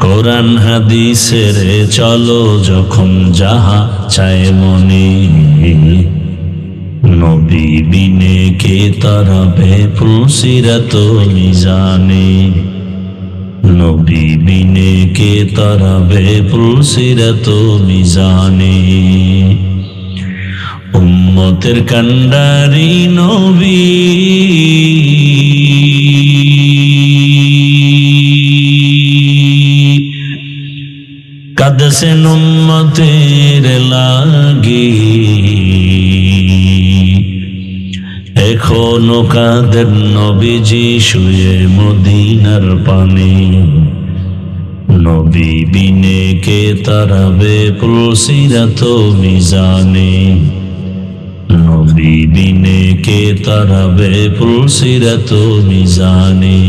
কোরআন হাদিসের চলো, যখন যাহা চায় মনে, নবী বিনে কে তারাবে পুলসিরাত মিজানে, নবী বিনে কে তারাবে পুলসিরাত মিজানে। উম্মতের কান্ডারি নবী, কাঁদছেন উম্মতের লাগি, এখনো কাঁদেন নবীজি শুয়ে মদিনার পানে, নবী বিনে কে তারাবে পুলসিরাত মিজানে, নবী বিনে কে তারাবে পুলসিরাত মিজানে।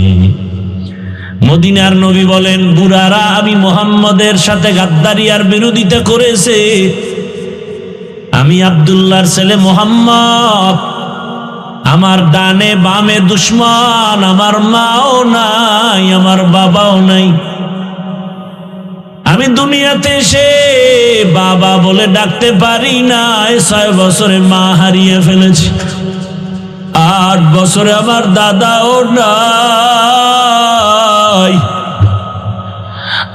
মদিনার নবী বলেন, বুড়ারা আমি মুহাম্মদের সাথে গাদ্দারি আর বিরোধিতা করেছে, আমি আব্দুল্লাহর ছেলে মুহাম্মদ, আমার ডানে বামে দুশ্মন, আমার মাও নাই, আমার বাবাও নাই। আমি দুনিয়াতে এসে বাবা বলে ডাকতে পারি না। 6 বছরে মা হারিয়ে ফেলেছি, 8 বছরে আমার দাদাও নাই।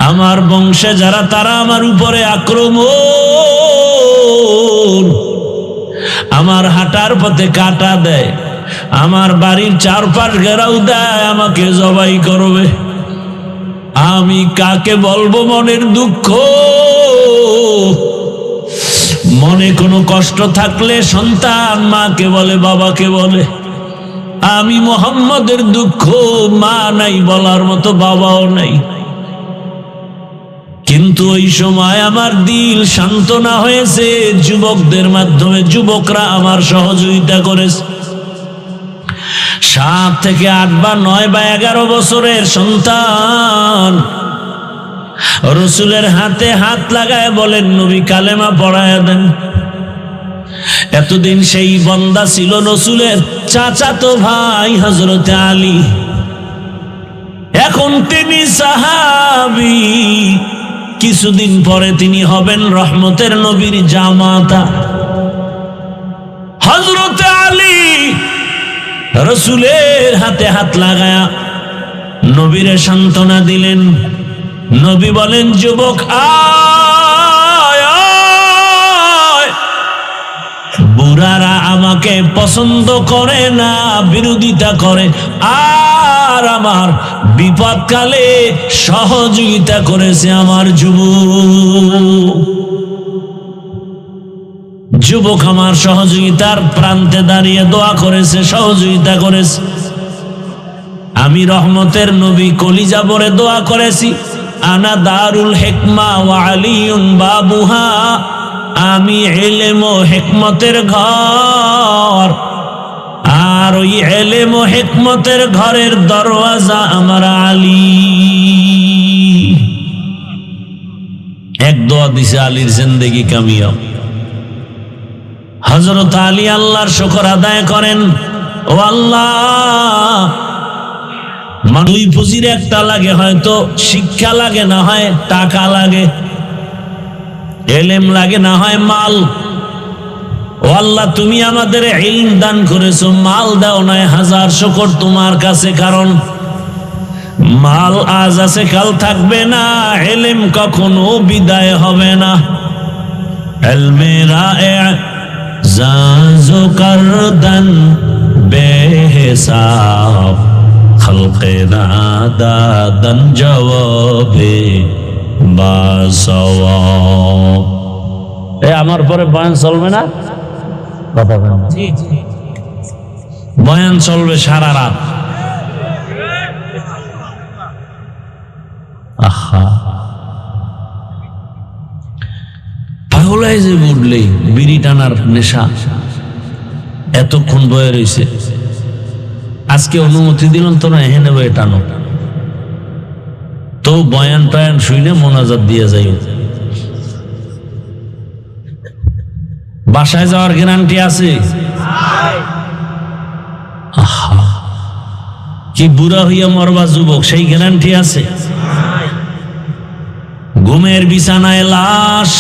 আমার বংশে যারা, তারা আমার উপরে আক্রমণ। আমার হাঁটার পথে কাটা দেয়, আমার বাড়ির চারপাশ ঘেরাও দেয়, আমাকে জবাই করবে। আমি কাকে বলবো মনের দুঃখ? মনে কোনো কষ্ট থাকলে সন্তান মাকে বলে, বাবাকে বলে। আমি মুহাম্মদের দুঃখ, মা নাই বলার মতো, বাবাও নাই। কিন্তু ওই সময় আমার দিল সান্ত্বনা হয়েছে যুবকদের মাধ্যমে। যুবকরা আমার সহযোগিতা করেছে। 7 থেকে 8 বা 9 বা 11 বছরের সন্তান রসুলের হাতে হাত লাগায় বলেন, নবী কালেমা পড়ায় দেন। এতদিন সেই বান্দা ছিল রসুলের চাচাতো ভাই হযরত আলী, এখন তিনি সাহাবী। কিছুদিন পরে তিনি হবেন রহমতের নবীর জামাতা। হযরত আলী রসুলের হাতে হাত লাগায়া নবীরে সান্ত্বনা দিলেন। নবী বলেন, যুবক আয় আয়। বুড়ারা আমাকে পছন্দ করে না, বিরোধিতা করে, আর আমার বিপদকালে সহযোগিতা করেছে আমার যুবক আমার সহযোগিতার প্রান্তে দাঁড়িয়ে দোয়া করেছে, সহযোগিতা করেছে। আমি রহমতের নবী কলিজা ভরে দোয়া করেছি, আনা দারুল হিকমা ওয়া আলিয়ুন বাবুহা। আমি ইলম ও হিকমতের ঘর, আর ওই ইলম ও হিকমতের ঘরের দরওয়াজা আমার আলী। এক দোয়া দিছে, আলীর জিন্দেগি কামিয়াব। হযরত আলী আল্লাহর শুকর আদায় করেন, ও আল্লাহ, দুই পুঁজির একটা লাগে, হয়তো শিক্ষা লাগে, না হয় টাকা লাগে, ইলম লাগে, না হয় মাল। ও আল্লাহ, তুমি আমাদের ইলম দান করেছো, মাল দাও নাই, 1000 শুকর তোমার কাছে। কারণ মাল আজ আছে, কাল থাকবে না, ইলম কখনো বিদায় হবে না। ইলমে রায়ে জাজো করদন বেহিসাব, খলকে নাদাদন জবাবে বাসওয়াব। আমার পরে বয়ান চলবে না, কথা বলেন। বয়ান চলবে সারা রাত। আহা, পাগলাই যে বুঝলেই বিড়ি টানার নেশা এতক্ষণ বয়ে রয়েছে। আজকে অনুমতি দিলেন তো না, এখানে বয়ে টানো, তো বয়ান টয়ান শুইলে মোনাজাত দিয়ে যাই। বাসায় যাওয়ার গ্যারান্টি আছে? কি বুড়া হইয়া মরবা যুবক, সেই গ্যারান্টি আছে? ঘুমের বিছানায় লাশ,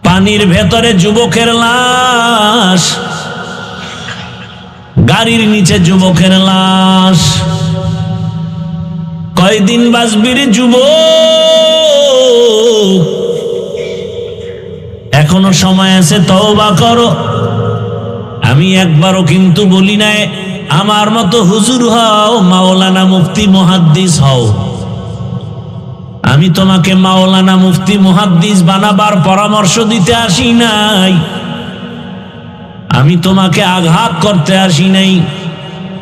পানির ভেতরে যুবকের লাশ, গাড়ির নিচে যুবকের লাশ। কয়দিন বাঁচবি রে যুবক? এখনো সময় আছে, তওবা করো। আমি একবারও কিন্তু বলি নাই আমার মতো হুজুর হও, মাওলানা মুফতি মুহাদ্দিস হও। আমি তোমাকে মাওলানা মুফতি মুহাদ্দিস বানাবার পরামর্শ দিতে আসি নাই। আমি তোমাকে আঘাত করতে আসি নাই,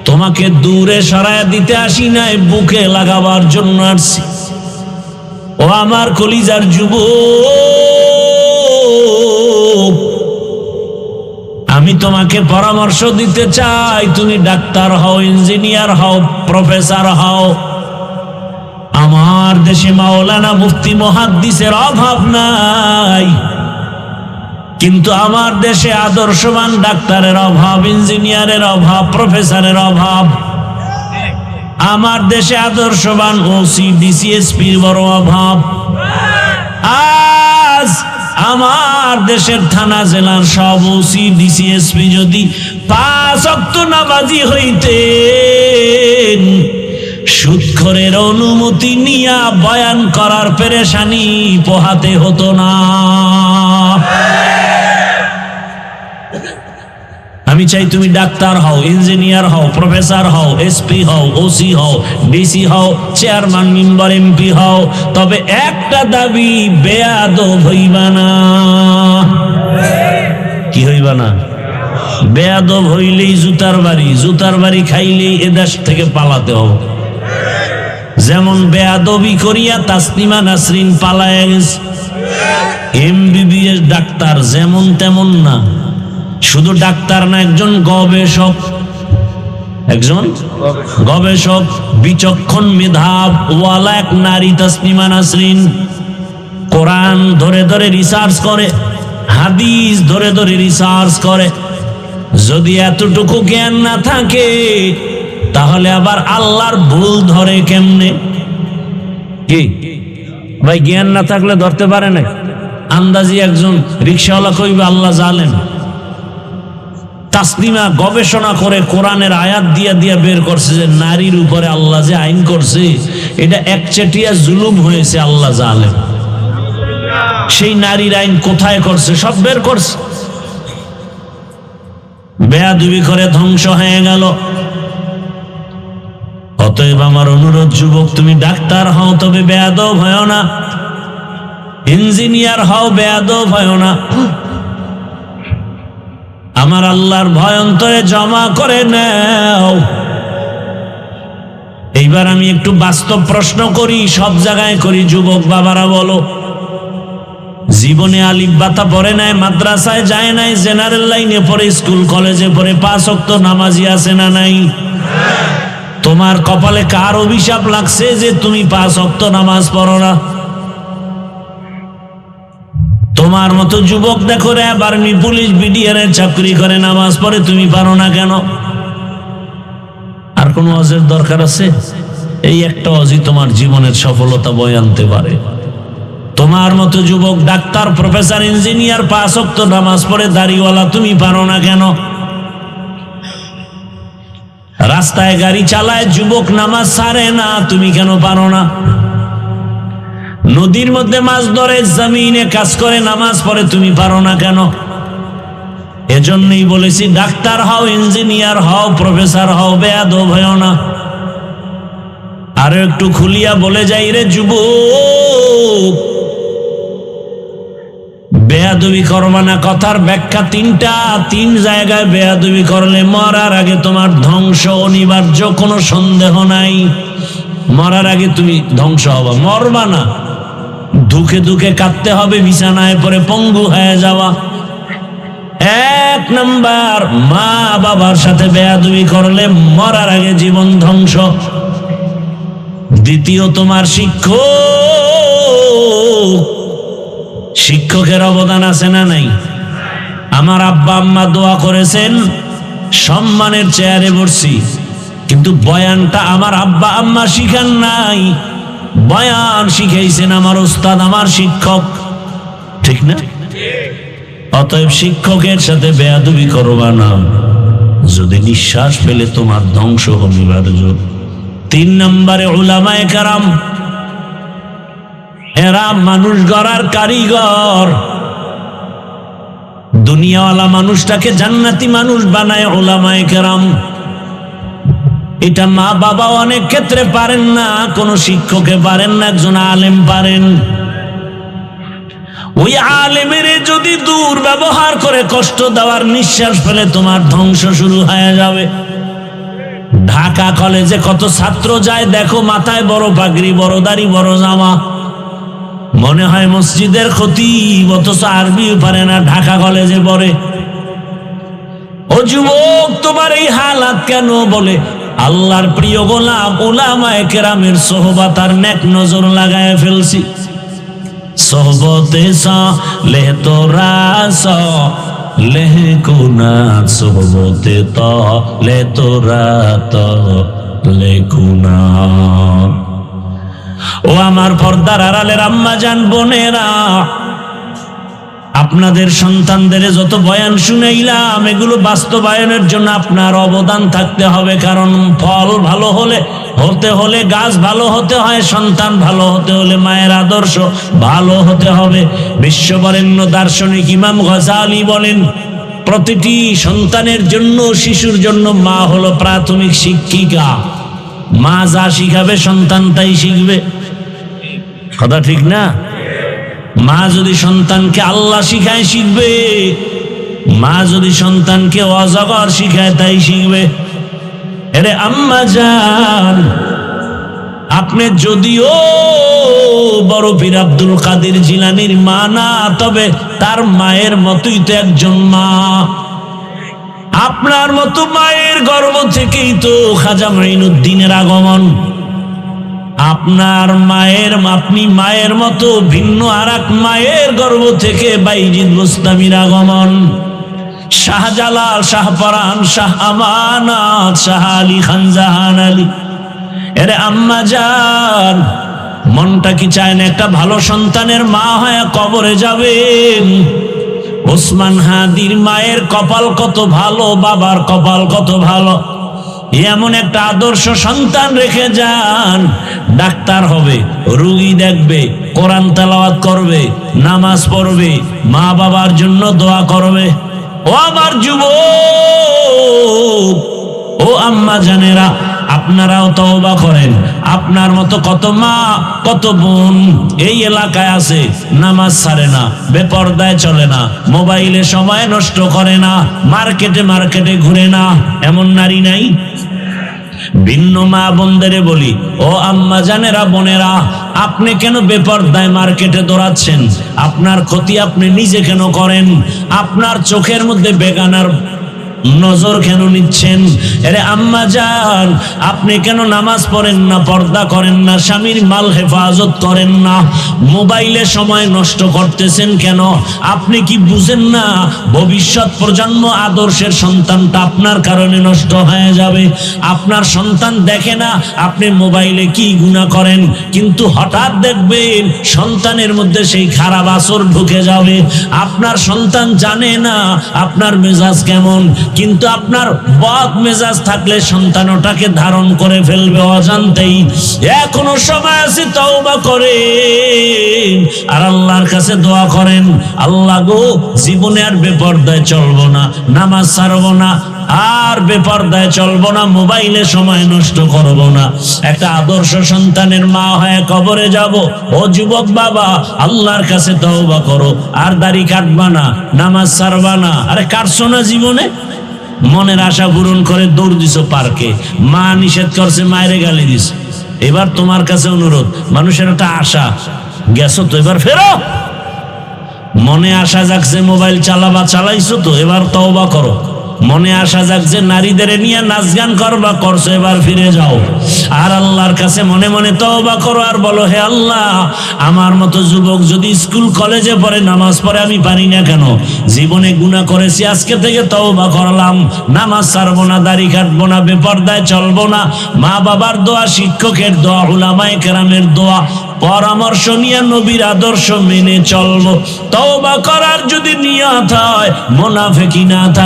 তোমাকে দূরে সরায়া দিতে আসি নাই, বুকে লাগাবার জন্য আসছি। ও আমার কলিজার যুবক, আমি তোমাকে পরামর্শ দিতে চাই, তুমি ডাক্তার হও, ইঞ্জিনিয়ার হও, প্রফেসর হও। আমার দেশে মাওলানা মুফতি মুহাদ্দিসের অভাব নাই, কিন্তু আমার দেশে আদর্শবান ডাক্তারের অভাব, ইঞ্জিনিয়ারের অভাব, প্রফেসরের অভাব। আমার দেশে আদর্শবান ওসি, ডিসিএসপির বড় অভাব। আজ আমার দেশের থানা জেলার সব ওসি, ডিসিএসপি যদি 5 ওয়াক্ত নামাজি হইতেন, সুদখোরের অনুমতি নিয়া বয়ান করার পেরেশানি পোহাতে হতো না। আমি চাই তুমি ডাক্তার হও, ইঞ্জিনিয়ার হও, প্রফেসর হও, এসপি হও, ওসি হও, ডিসি হও, চেয়ারম্যান, মেম্বার, এমপি হও, তবে একটা দাবি, বেয়াদব হইবা না। কি হইবা না? বেয়াদব হইলেই জুতার বাড়ি খাইলেই এদেশ থেকে পালাতে হবে। যেমন বেয়াদবি করিয়া তাসনিমা নাসরিন পালায় গেছে। এমবিবিএস ডাক্তার যেমন তেমন না, শুধু ডাক্তার না, একজন গবেষক, বিচক্ষণ মেধাব ওয়ালা এক নারী তাসনিমা নাসরিন। কোরআন ধরে ধরে রিসার্চ করে, হাদিস ধরে ধরে রিসার্চ করে। যদি এতটুকু জ্ঞান না থাকে তাহলে আবার আল্লাহর ভুল ধরে কেমনে? কি ভাই, জ্ঞান না থাকলে ধরতে পারে না? আন্দাজি একজন রিকশাওয়ালা কইবে আল্লাহ জানেন। তাসনিমা গবেষণা করে কোরআনের আয়াত দিয়া বের করছে যে নারীর উপরে আল্লাহ যে আইন করছে এটা একচেটিয়া জুলুম হয়েছে, আল্লাহ জানেন। সেই নারীর আইন কোথায় করছে সব বের করছে। বেয়াদবি করে ধ্বংস হয়ে গেল। অতএব আমার অনুরোধ, যুবক, তুমি ডাক্তার হও তবে বেয়াদব হয় না, ইঞ্জিনিয়ার হও বেয়াদব হয় না। আমার আল্লাহর ভয় অন্তরে জমা করে নাও। এইবার আমি একটু বাস্তব প্রশ্ন করি, সব জায়গায় করি। যুবক বাবারা বলো, জীবনে আলিফ বাতা পড়ে নাই, মাদ্রাসায় যায় নাই, জেনারেল লাইনে পড়ে, স্কুল কলেজে পড়ে, 5 ওয়াক্ত নামাজি আছে না নাই? তোমার কপালে কার অভিশাপ লাগছে যে তুমি 5 ওয়াক্ত নামাজ পড়ো না? তোমার মতো যুবক দেখো র্যাব, আর্মি, পুলিশ, বিডিআর এর চাকরি করে, নামাজ পড়ে, তুমি পারো না কেন? আর কোন ওয়াজের দরকার আছে? এই একটা ওয়াজই তোমার জীবনের সফলতা বয়ে আনতে পারে। তোমার মতো যুবক ডাক্তার, প্রফেসর, ইঞ্জিনিয়ার, 5 ওয়াক্ত নামাজ পড়ে, দাড়িওয়ালা, তুমি পারো না কেন? রাস্তায় গাড়ি চালায় যুবক, নামাজ ছাড়ে না, তুমি কেন পারো না? নদীর মধ্যে মাছ ধরে, জমিনে কাজ করে, নামাজ পড়ে, তুমি পারো না কেন? এজন্যই বলেছি ডাক্তার হও, ইঞ্জিনিয়ার হও, প্রফেসর হও, বেয়াদব হও না। আরো একটু খুলিয়া বলে যাই রে যুবক, বেয়াদবি করবা না। কথার ব্যাখ্যা 3টা। 3 জায়গায় বেয়াদবি করলে মরার আগে তোমার ধ্বংস অনিবার্য, কোনো সন্দেহ নাই। মরার আগে তুমি ধ্বংস হবা, মরবা না। দুঃখে দুঃখে কাঁদতে হবে, বিছানায় পরে পঙ্গু হয়ে যাওয়া। 1 নাম্বার, মা বাবার সাথে বেয়াদবি করলে মরার আগে জীবন ধ্বংস। দ্বিতীয়, তোমার শিক্ষকের অবদান আছে না নাই? আমার আব্বা আম্মা দোয়া করেছেন, সম্মানের চেয়ারে বসছি, কিন্তু বয়ানটা আমার আব্বা আম্মা শিখান নাই, বয়ান শিখাইছেন আমার উস্তাদ, আমার শিক্ষক। ঠিক না? অতএব শিক্ষকের সাথে বেয়াদবি করবা না, যদি নিঃশ্বাস ফেলে তোমার ধ্বংস অনিবার্য। 3 নম্বরে উলামায়ে কেরাম, এরা মানুষ গড়ার কারিগর। দুনিয়াওয়ালা মানুষটাকে জান্নাতি মানুষ বানায় উলামায়ে কেরাম। এটা মা বাবা অনেক ক্ষেত্রে পারেন না, কোন শিক্ষকে পারেন না, একজন আলেম পারেন। ওই আলেমের যদি দুর্ব্যবহার করে কষ্ট দেওয়ার, নিঃশ্বাস ফেলে তোমার ধ্বংস শুরু হয়ে যাবে। ঢাকা কলেজে কত ছাত্র যায় দেখো, মাথায় বড় পাগড়ি, বড় দাড়ি, বড় জামা, মনে হয় মসজিদের খতিব, অথচ আরবিও পারে না, ঢাকা কলেজে পড়ে। ও যুবক, তোমার এই হালাত কেন? বলে আল্লাহর প্রিয় গোলাম উলামায়ে কেরামের সোহবত আর নেক নজর লাগায় ফেলছি। সোহবতে সালেহ তোরা সালেহ কুনা, সোহবতে তালে তোরা তালে কুনা। ও আমার পর্দার আড়ালের আম্মা জান, বোনেরা, আপনাদের সন্তানদের যত বয়ান শুনাইলাম, এগুলো বাস্তবায়নের জন্য আপনার অবদান থাকতে হবে। কারণ ফল ভালো হতে হলে গাছ ভালো হতে হয়, সন্তান ভালো হতে হলে মায়ের আদর্শ ভালো হতে হবে। বিশ্ববরেণ্য দার্শনিক ইমাম গাজালি বলেন, প্রতিটি সন্তানের জন্য, শিশুর জন্য মা হলো প্রাথমিক শিক্ষিকা। মা যা শিখাবে সন্তান তাই শিখবে। কথা ঠিক না? মা যদি সন্তানকে আল্লাহ শিখায় শিখবে, মা যদি সন্তানকে অজগর শিখায় তাই শিখবে। আরে আম্মা জান, আপনি যদিও বড় পীর আব্দুল কাদের জিলানীর মা না, তবে তার মায়ের মতোই তো একজন মা। আপনার মতো মায়ের গর্ভ থেকেই তো খাজা মাইনুদ্দিনের আগমন। আপনার মায়ের, আপনি মায়ের মতো ভিন্ন আর এক মায়ের গর্ভ থেকে বাইজিদ বুস্তামির আগমন। শাহজালাল, শাহপরান, শাহ আমানত, শাহ আলী খান জাহান আলী। এরে আম্মা জান, মনটা কি চায় না একটা ভালো সন্তানের মা হয়ে কবরে যাবেন? ওসমান হাদির মায়ের কপাল কত ভালো, বাবার কপাল কত ভালো। এমন একটা আদর্শ সন্তান রেখে যান, ডাক্তার হবে, রোগী দেখবে, কোরআন তেলাওয়াত করবে, নামাজ পড়বে, মা বাবার জন্য দোয়া করবে। ও আমার যুবক, ও আম্মা জানেরা, আপনারাও তওবা করেন। আপনার মতো কত মা, কত বোন এই এলাকায় আছে, নামাজ ছাড়ে না, বেপরদায় চলে না, মোবাইলে সময় নষ্ট করে না, মার্কেটে মার্কেটে ঘুরে না, এমন নারী নাই? ভিন্ন মা বোনদেরে বলি, ও আম্মা জানেরা, বোনেরা, আপনি কেন বেপরদায় মার্কেটে দৌড়াচ্ছেন? আপনার ক্ষতি আপনি নিজে কেন করেন? আপনার চোখের মধ্যে বেগানার নজর কেন নিচ্ছেন? আরে আম্মা জান, আপনি কেন নামাজ পড়েন না, পর্দা করেন না, স্বামীর মাল হেফাজত করেন না, মোবাইলে সময় নষ্ট করতেছেন কেন? আপনি কি বুঝেন না ভবিষ্যৎ প্রজন্ম আদর্শের সন্তানটা আপনার কারণে নষ্ট হয়ে যাবে? আপনার সন্তান দেখে না আপনি মোবাইলে কি গুনাহ করেন, কিন্তু হঠাৎ দেখবেন সন্তানের মধ্যে সেই খারাপ আসর ঢুকে যাবে। আপনার সন্তান জানে না আপনার মেজাজ কেমন, কিন্তু আপনার বদ মেজাজ থাকলে সন্তান ওটাকে ধারণ করে ফেলবে অজান্তেই। এখনো সময় আছে, তওবা করেন আর আল্লাহর কাছে দোয়া করেন, আল্লাহ গো, জীবনে আর বেপরদায় চলবো না, নামাজ ছাড়বো না, আর বেপরদায় চলবো না, মোবাইলে সময় নষ্ট করবো না, একটা আদর্শ সন্তানের মা হয়ে কবরে যাব। ও যুবক বাবা, আল্লাহর কাছে তওবা করো, আর দাড়ি কাটবা না, নামাজ ছাড়বা না। আরে কাটছো না জীবনে? মনের আশা পূরণ করে দৌড় দিছো পার্কে, মা নিষেধ করছে, মায়েরে গালি দিস। এবার তোমার কাছে অনুরোধ, মানুষের একটা আশা, গেছো তো, এবার ফেরো। মনে আশা জাগছে মোবাইল চালাবা, চালাইছো তো, এবার তওবা করো। মনে আশা জাগছে নারীদের নিয়ে নাচ গান করবা, করছো, এবার ফিরে যাও। আর আল্লাহর কাছে মনে মনে তওবা করো আর বলো, হে আল্লাহ, আমার মতো যুবক যদি স্কুল কলেজে পড়ে, নামাজ পড়ে, আমি পারি না কেন? জীবনে গুনাহ করেছি, আজকে থেকে তওবা করলাম, নামাজ ছাড়বো না, দাড়ি কাটবো না, বেপরদায় চলবো না, মা বাবার দোয়া, শিক্ষকের দোয়া, উলামায়ে কেরামের দোয়া, পরামর্শ নিয়ে নবীর আদর্শ মেনে চলবো। তওবা করার যদি নিয়ত হয়, মুনাফিকি না থাকে,